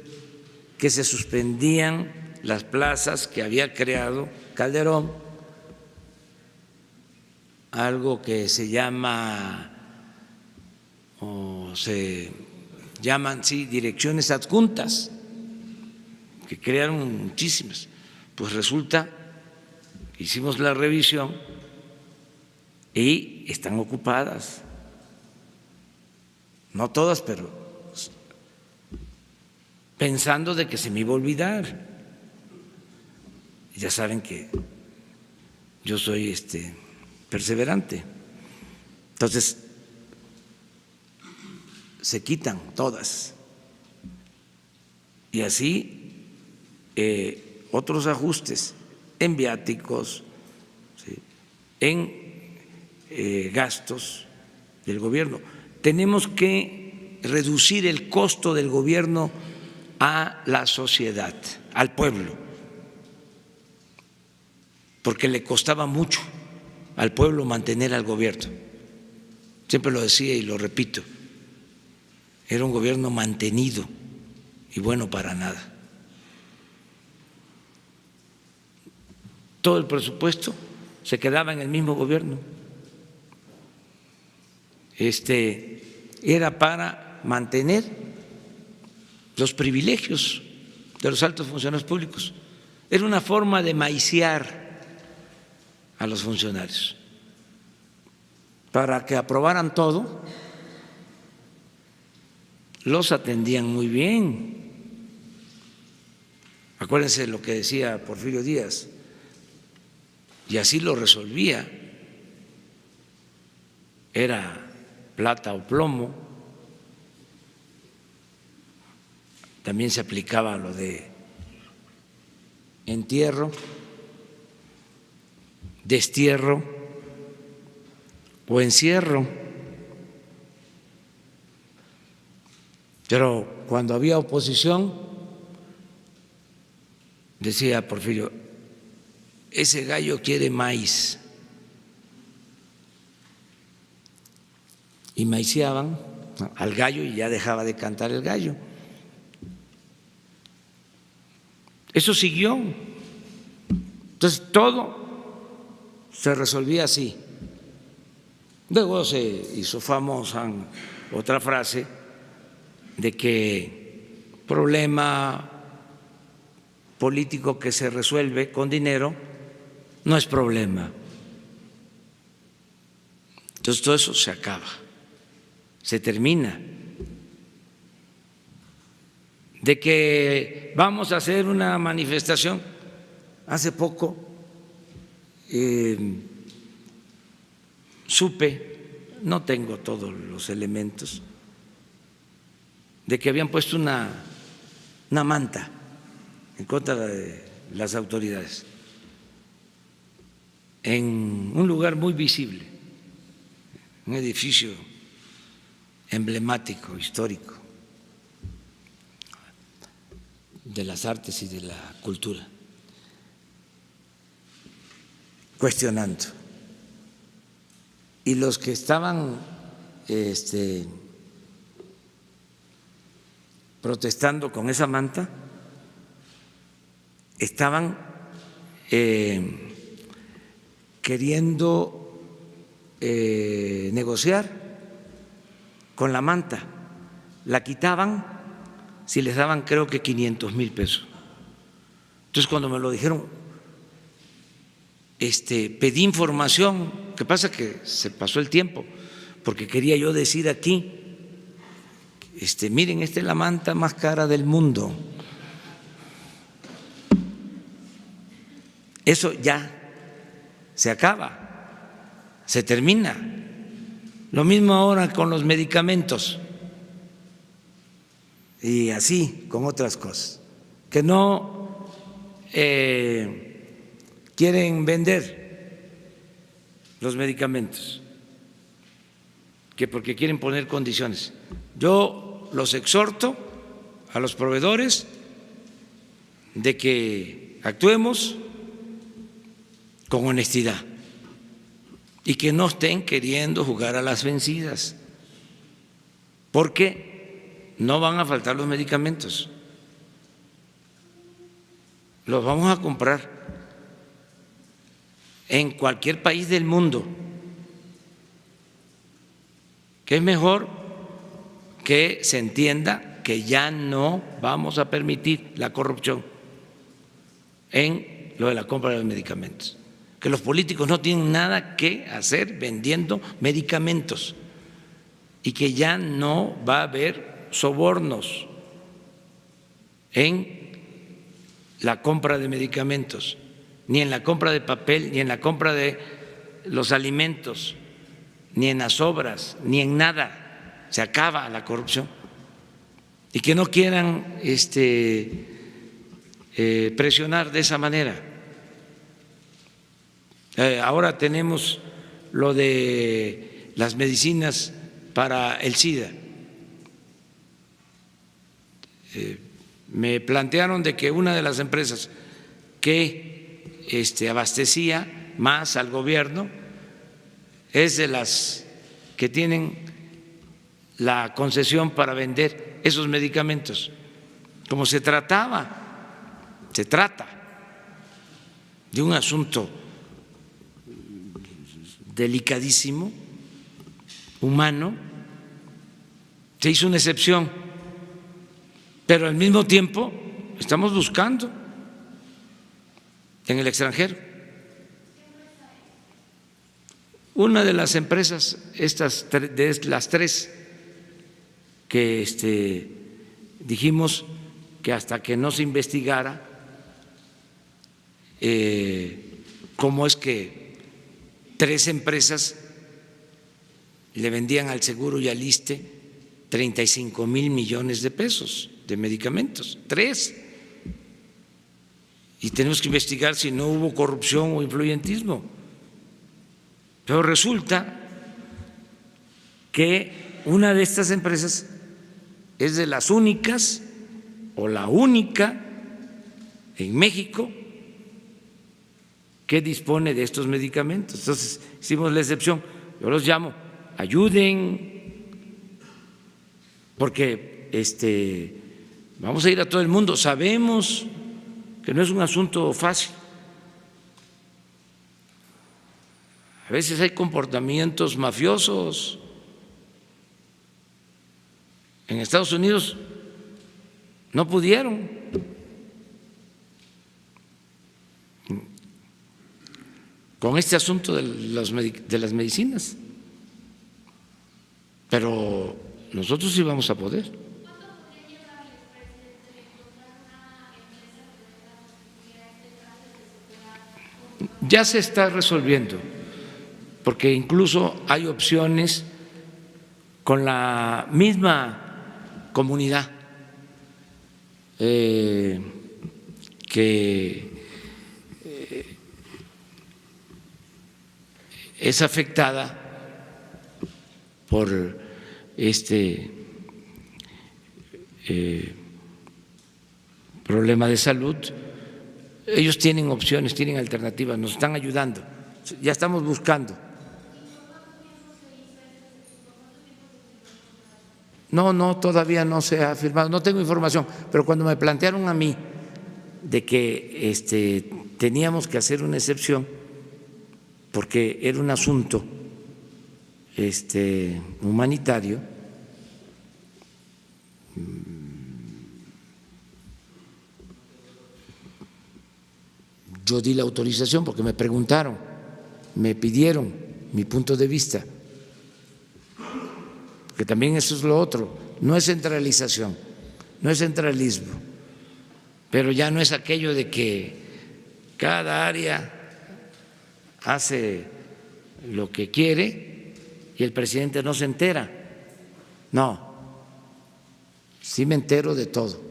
que se suspendían las plazas que había creado Calderón, algo que se llama o se llaman direcciones adjuntas, que crearon muchísimas. Pues resulta que hicimos la revisión y están ocupadas, no todas, pero pensando de que se me iba a olvidar. Ya saben que yo soy perseverante. Entonces, se quitan todas. Y así otros ajustes en viáticos, ¿sí?, en gastos del gobierno. Tenemos que reducir el costo del gobierno a la sociedad, al pueblo, porque le costaba mucho al pueblo mantener al gobierno. Siempre lo decía y lo repito, era un gobierno mantenido y bueno para nada. Todo el presupuesto se quedaba en el mismo gobierno. Era para mantener los privilegios de los altos funcionarios públicos. Era una forma de maiciar a los funcionarios para que aprobaran todo. Los atendían muy bien. Acuérdense lo que decía Porfirio Díaz, y así lo resolvía. Era plata o plomo. También se aplicaba lo de entierro, destierro o encierro. Pero cuando había oposición, decía Porfirio, ese gallo quiere maíz. Y maiciaban al gallo y ya dejaba de cantar el gallo. Eso siguió. Entonces todo se resolvía así. Luego se hizo famosa otra frase de que problema político que se resuelve con dinero no es problema. Entonces todo eso se acaba, se termina. De que vamos a hacer una manifestación. Hace poco supe, no tengo todos los elementos, de que habían puesto una manta en contra de las autoridades en un lugar muy visible, un edificio emblemático, histórico, de las artes y de la cultura, cuestionando. Y los que estaban protestando con esa manta estaban queriendo negociar con la manta la quitaban si les daban creo que 500,000 pesos. Entonces cuando me lo dijeron, pedí información, ¿qué pasa? Que se pasó el tiempo, porque quería yo decir aquí, miren, esta es la manta más cara del mundo. Eso ya se acaba, se termina. Lo mismo ahora con los medicamentos y así con otras cosas, que no quieren vender los medicamentos, que porque quieren poner condiciones. Yo los exhorto a los proveedores de que actuemos con honestidad y que no estén queriendo jugar a las vencidas, porque no van a faltar los medicamentos, los vamos a comprar en cualquier país del mundo, que es mejor que se entienda que ya no vamos a permitir la corrupción en lo de la compra de los medicamentos, que los políticos no tienen nada que hacer vendiendo medicamentos y que ya no va a haber sobornos en la compra de medicamentos, ni en la compra de papel, ni en la compra de los alimentos, ni en las obras, ni en nada. Se acaba la corrupción. Y que no quieran presionar de esa manera. Ahora tenemos lo de las medicinas para el SIDA. Me plantearon de que una de las empresas que abastecía más al gobierno es de las que tienen la concesión para vender esos medicamentos. Como se trata de un asunto delicadísimo, humano, se hizo una excepción, pero al mismo tiempo estamos buscando en el extranjero. Una de las empresas, de las tres que dijimos que hasta que no se investigara cómo es que tres empresas le vendían al Seguro y al ISSSTE 35,000 millones de pesos de medicamentos, tres. Y tenemos que investigar si no hubo corrupción o influyentismo. Pero resulta que una de estas empresas es de las únicas o la única en México que dispone de estos medicamentos. Entonces hicimos la excepción. Yo los llamo, ayuden, porque vamos a ir a todo el mundo. Sabemos que no es un asunto fácil. A veces hay comportamientos mafiosos. En Estados Unidos no pudieron. Con este asunto de las medicinas. Pero nosotros sí vamos a poder. Ya se está resolviendo, porque incluso hay opciones con la misma comunidad que es afectada por problema de salud. Ellos tienen opciones, tienen alternativas, nos están ayudando. Ya estamos buscando. No, todavía no se ha firmado, no tengo información, pero cuando me plantearon a mí de que teníamos que hacer una excepción porque era un asunto humanitario, yo di la autorización porque me preguntaron, me pidieron mi punto de vista, que también eso es lo otro, no es centralización, no es centralismo, pero ya no es aquello de que cada área hace lo que quiere y el presidente no se entera. No, sí me entero de todo.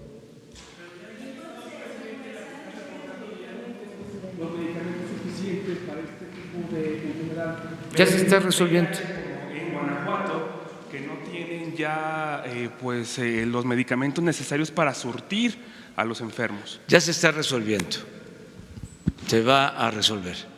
¿Los medicamentos suficientes para este tipo de enfermedad? Ya se está resolviendo. En Guanajuato, que no tienen ya los medicamentos necesarios para surtir a los enfermos. Ya se está resolviendo, se va a resolver.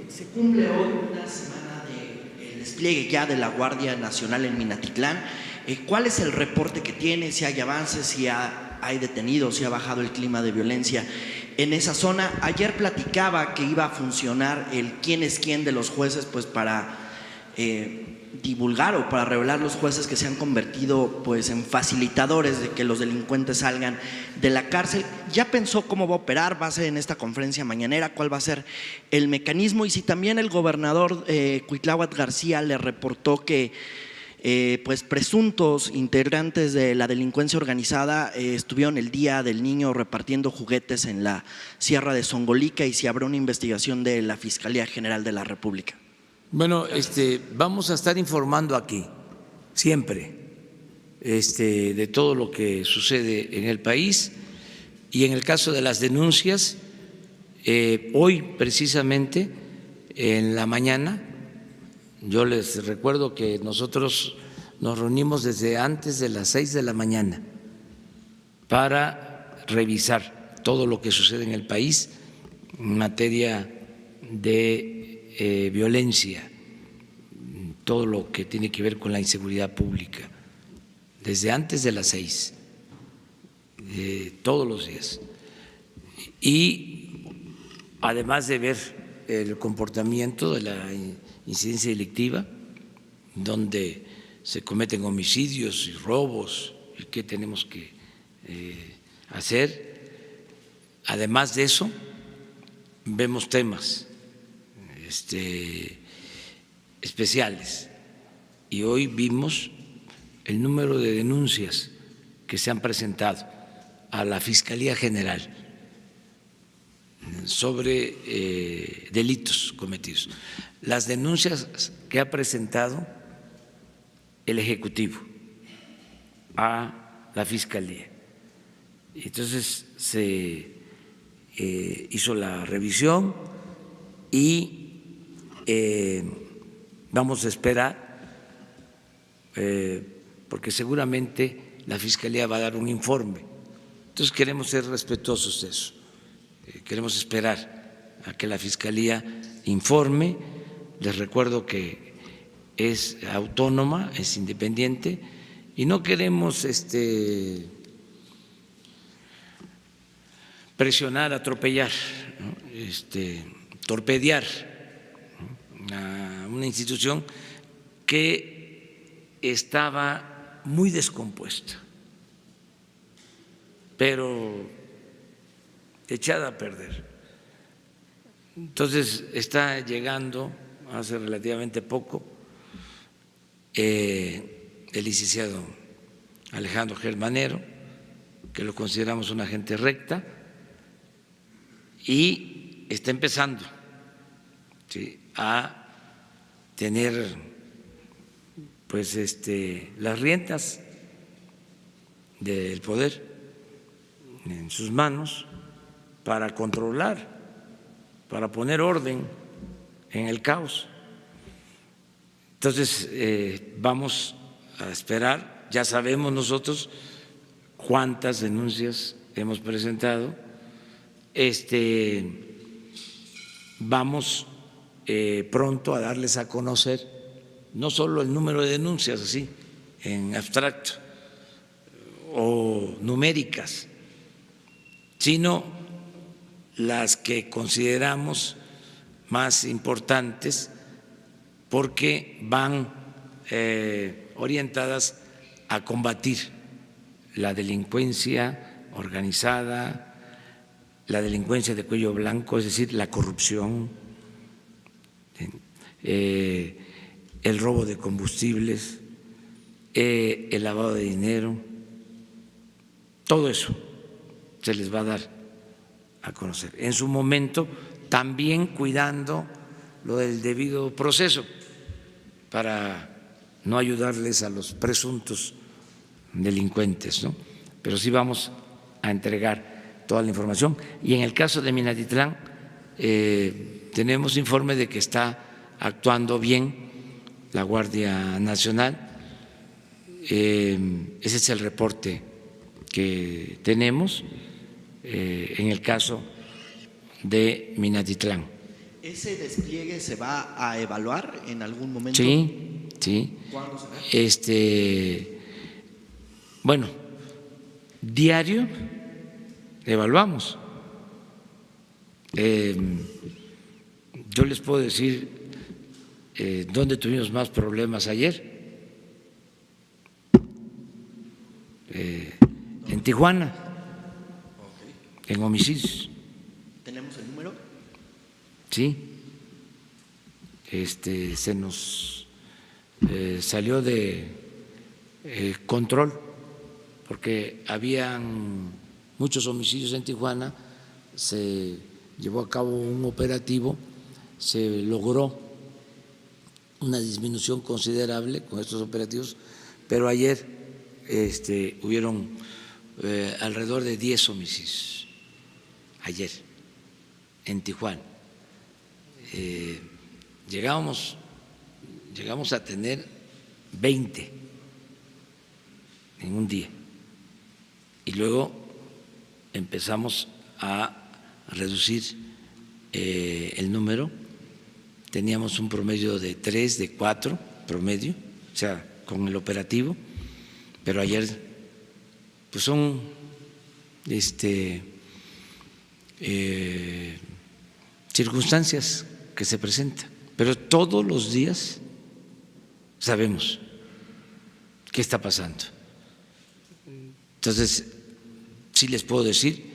Se cumple hoy una semana del despliegue ya de la Guardia Nacional en Minatitlán. ¿Cuál es el reporte que tiene? Si hay avances, si hay detenidos, si ha bajado el clima de violencia en esa zona. Ayer platicaba que iba a funcionar el quién es quién de los jueces, pues para divulgar o para revelar los jueces que se han convertido pues en facilitadores de que los delincuentes salgan de la cárcel. ¿Ya pensó cómo va a operar? ¿Va a ser en esta conferencia mañanera? ¿Cuál va a ser el mecanismo? Y si también el gobernador Cuitláhuac García le reportó que pues presuntos integrantes de la delincuencia organizada estuvieron el Día del Niño repartiendo juguetes en la Sierra de Zongolica, y si habrá una investigación de la Fiscalía General de la República. Bueno, vamos a estar informando aquí siempre de todo lo que sucede en el país, y en el caso de las denuncias, hoy precisamente en la mañana, yo les recuerdo que nosotros nos reunimos desde antes de las 6 de la mañana para revisar todo lo que sucede en el país en materia de violencia, todo lo que tiene que ver con la inseguridad pública, desde antes de las 6, todos los días. Y además de ver el comportamiento de la incidencia delictiva, donde se cometen homicidios y robos, y qué tenemos que hacer. Además de eso, vemos temas especiales, y hoy vimos el número de denuncias que se han presentado a la Fiscalía General sobre delitos cometidos, las denuncias que ha presentado el Ejecutivo a la Fiscalía. Entonces se hizo la revisión y vamos a esperar, porque seguramente la Fiscalía va a dar un informe. Entonces queremos ser respetuosos de eso, queremos esperar a que la Fiscalía informe. Les recuerdo que es autónoma, es independiente, y no queremos presionar, atropellar, ¿no? Torpedear a una institución que estaba muy descompuesta, pero echada a perder. Entonces está llegando hace relativamente poco el licenciado Alejandro Germanero, que lo consideramos una gente recta, y está empezando, ¿sí?, a tener pues las riendas del poder en sus manos para controlar, para poner orden en el caos. Entonces vamos a esperar. Ya sabemos nosotros cuántas denuncias hemos presentado. Vamos pronto a darles a conocer no solo el número de denuncias así en abstracto o numéricas, sino las que consideramos más importantes, porque van orientadas a combatir la delincuencia organizada, la delincuencia de cuello blanco, es decir, la corrupción, el robo de combustibles, el lavado de dinero, todo eso se les va a dar a conocer. En su momento, también cuidando lo del debido proceso para no ayudarles a los presuntos delincuentes, ¿no? Pero sí vamos a entregar toda la información. Y en el caso de Minatitlán, tenemos informe de que está actuando bien la Guardia Nacional. Ese es el reporte que tenemos en el caso de Minatitlán. ¿Ese despliegue se va a evaluar en algún momento? Sí, sí. ¿Cuándo será? Bueno, diario evaluamos. Yo les puedo decir dónde tuvimos más problemas ayer. En Tijuana, en homicidios. ¿Tenemos el número? Sí, se nos salió de control porque habían muchos homicidios en Tijuana, se llevó a cabo un operativo, se logró una disminución considerable con estos operativos, pero ayer hubieron alrededor de 10 homicidios, ayer en Tijuana. Llegamos a tener 20 en un día y luego empezamos a reducir el número. Teníamos un promedio de 3, de 4 promedio, o sea, con el operativo, pero ayer pues son circunstancias que se presentan, pero todos los días sabemos qué está pasando. Entonces, sí les puedo decir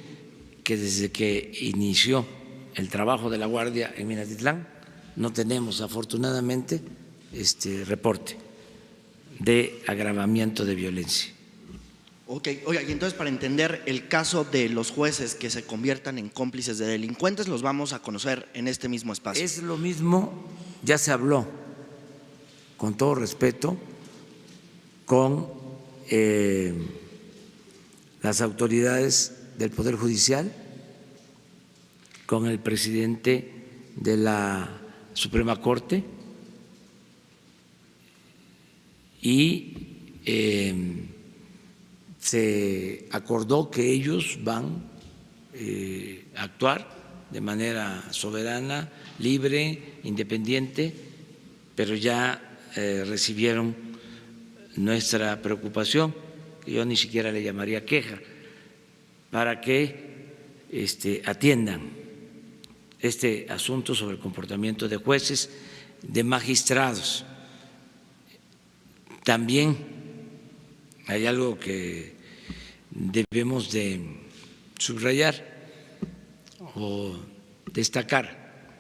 que desde que inició el trabajo de la Guardia en Minatitlán no tenemos afortunadamente reporte de agravamiento de violencia. Ok, oiga, y entonces para entender el caso de los jueces que se conviertan en cómplices de delincuentes, los vamos a conocer en este mismo espacio. Es lo mismo, ya se habló, con todo respeto, con las autoridades del Poder Judicial, con el presidente de la Suprema Corte y se acordó que ellos van a actuar de manera soberana, libre, independiente, pero ya recibieron nuestra preocupación, que yo ni siquiera le llamaría queja, para que atiendan este asunto sobre el comportamiento de jueces, de magistrados. También hay algo que debemos de subrayar o destacar.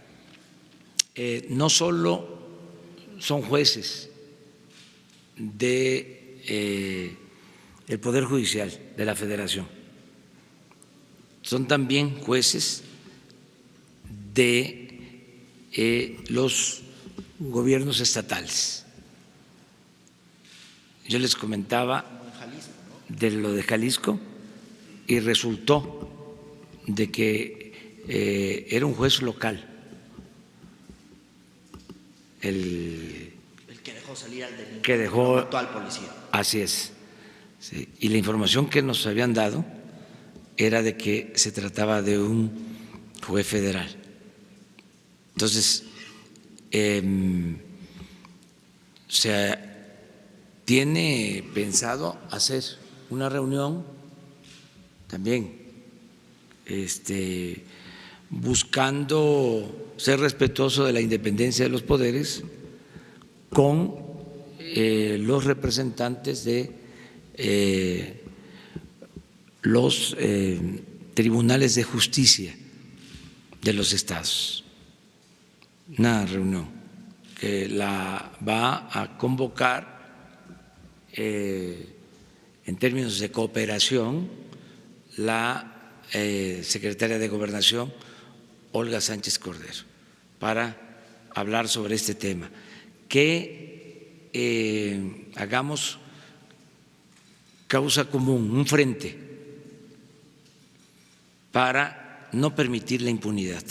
No solo son jueces del Poder Judicial de la Federación, son también jueces de los gobiernos estatales. Yo les comentaba de lo de Jalisco y resultó de que era un juez local el que dejó salir al delincuente, que dejó, mató al policía. Así es, sí. Y la información que nos habían dado era de que se trataba de un juez federal. Entonces, se tiene pensado hacer una reunión también, buscando ser respetuoso de la independencia de los poderes con los representantes de los tribunales de justicia de los estados. Una reunión que la va a convocar en términos de cooperación la secretaria de Gobernación, Olga Sánchez Cordero, para hablar sobre este tema. Que hagamos causa común, un frente, para no permitir la impunidad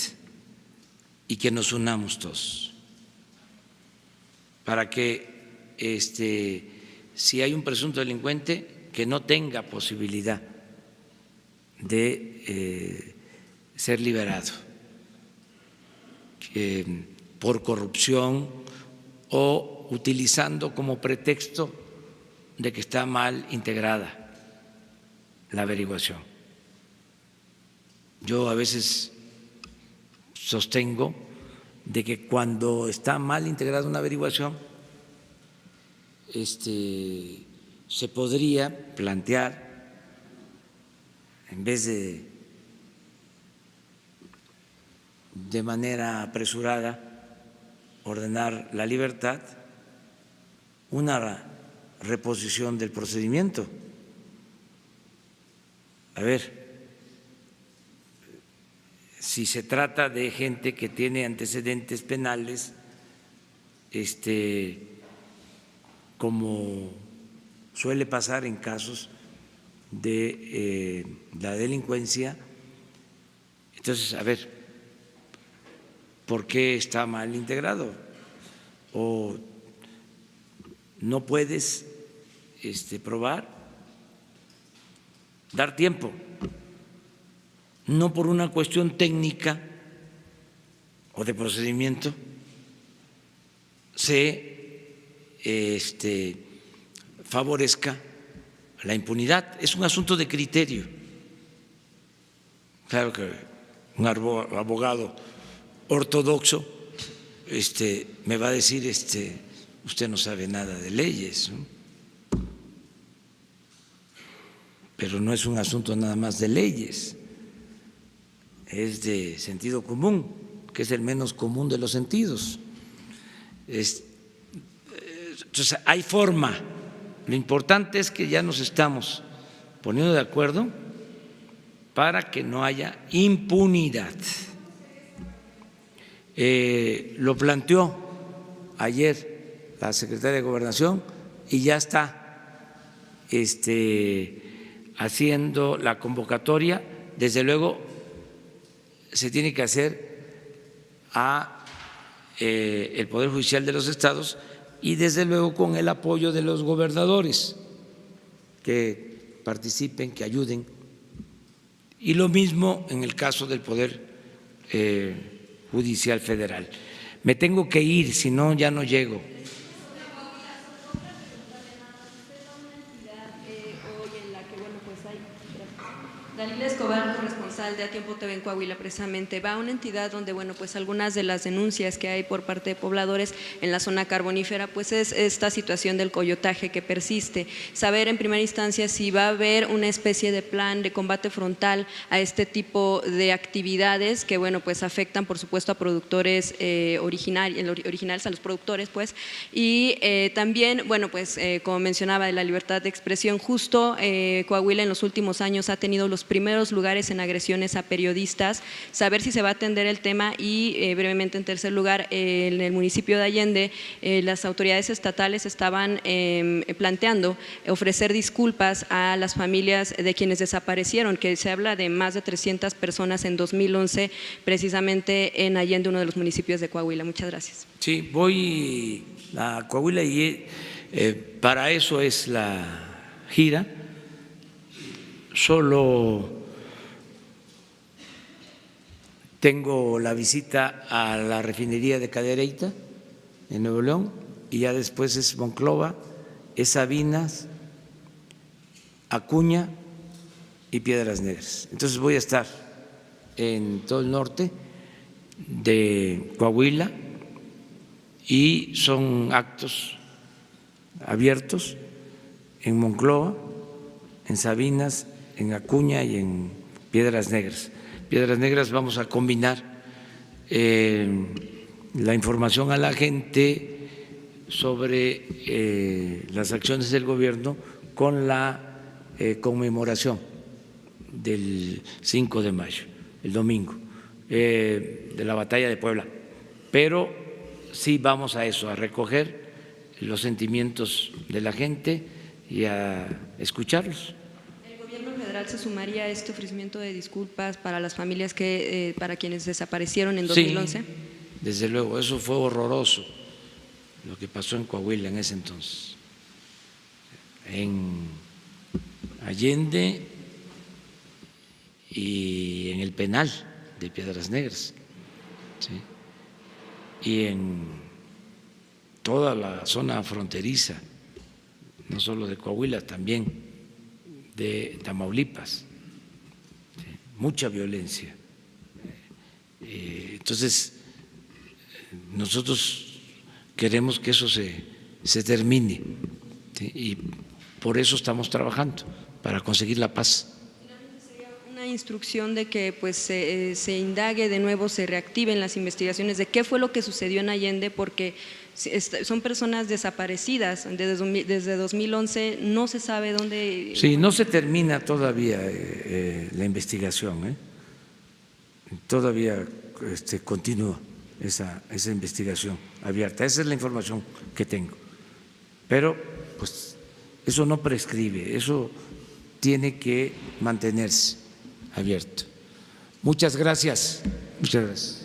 y que nos unamos todos, para que si hay un presunto delincuente que no tenga posibilidad de ser liberado por corrupción o utilizando como pretexto de que está mal integrada la averiguación. Yo a veces sostengo de que cuando está mal integrada una averiguación, se podría plantear, en vez de manera apresurada, ordenar la libertad, una reposición del procedimiento. A ver, si se trata de gente que tiene antecedentes penales, como suele pasar en casos de la delincuencia, entonces, a ver, ¿por qué está mal integrado? ¿O no puedes probar? Dar tiempo. No por una cuestión técnica o de procedimiento se favorezca la impunidad. Es un asunto de criterio. Claro que un abogado ortodoxo me va a decir usted no sabe nada de leyes, ¿no? Pero no es un asunto nada más de leyes, es de sentido común, que es el menos común de los sentidos. Entonces, hay forma. Lo importante es que ya nos estamos poniendo de acuerdo para que no haya impunidad. Lo planteó ayer la secretaria de Gobernación y ya está haciendo la convocatoria. Desde luego se tiene que hacer a el Poder Judicial de los estados y desde luego con el apoyo de los gobernadores que participen, que ayuden, y lo mismo en el caso del Poder Judicial Federal. Me tengo que ir, si no ya no llego. Dalila Escobar, corresponsal de A Tiempo TV en Coahuila, precisamente, va a una entidad donde, pues algunas de las denuncias que hay por parte de pobladores en la zona carbonífera, pues es esta situación del coyotaje que persiste. Saber en primera instancia si va a haber una especie de plan de combate frontal a este tipo de actividades que, pues afectan, por supuesto, a productores originales, a los productores, pues, y también, pues, como mencionaba, de la libertad de expresión. Justo Coahuila en los últimos años ha tenido los primeros lugares en agresiones a periodistas, saber si se va a atender el tema y brevemente, en tercer lugar, en el municipio de Allende, las autoridades estatales estaban planteando ofrecer disculpas a las familias de quienes desaparecieron, que se habla de más de 300 personas en 2011, precisamente en Allende, uno de los municipios de Coahuila. Muchas gracias. Sí, voy a Coahuila y para eso es la gira. Solo tengo la visita a la refinería de Cadereyta en Nuevo León y ya después es Monclova, es Sabinas, Acuña y Piedras Negras. Entonces voy a estar en todo el norte de Coahuila y son actos abiertos en Monclova, en Sabinas, en Acuña y en Piedras Negras. Piedras Negras vamos a combinar la información a la gente sobre las acciones del gobierno con la conmemoración del 5 de mayo, el domingo, de la batalla de Puebla. Pero sí vamos a eso, a recoger los sentimientos de la gente y a escucharlos. ¿El gobierno federal se sumaría a este ofrecimiento de disculpas para las familias para quienes desaparecieron en 2011? Sí, desde luego, eso fue horroroso lo que pasó en Coahuila en ese entonces, en Allende y en el penal de Piedras Negras, ¿sí? Y en toda la zona fronteriza, no solo de Coahuila, también de Tamaulipas, ¿sí? Mucha violencia. Entonces, nosotros queremos que eso se termine, ¿sí? Y por eso estamos trabajando, para conseguir la paz. Una instrucción de que pues se indague de nuevo, se reactiven las investigaciones de qué fue lo que sucedió en Allende, porque son personas desaparecidas desde 2011, no se sabe dónde. Sí, no se termina todavía la investigación, todavía continúa esa investigación abierta. Esa es la información que tengo. Pero pues eso no prescribe, eso tiene que mantenerse abierto. Muchas gracias. Muchas gracias.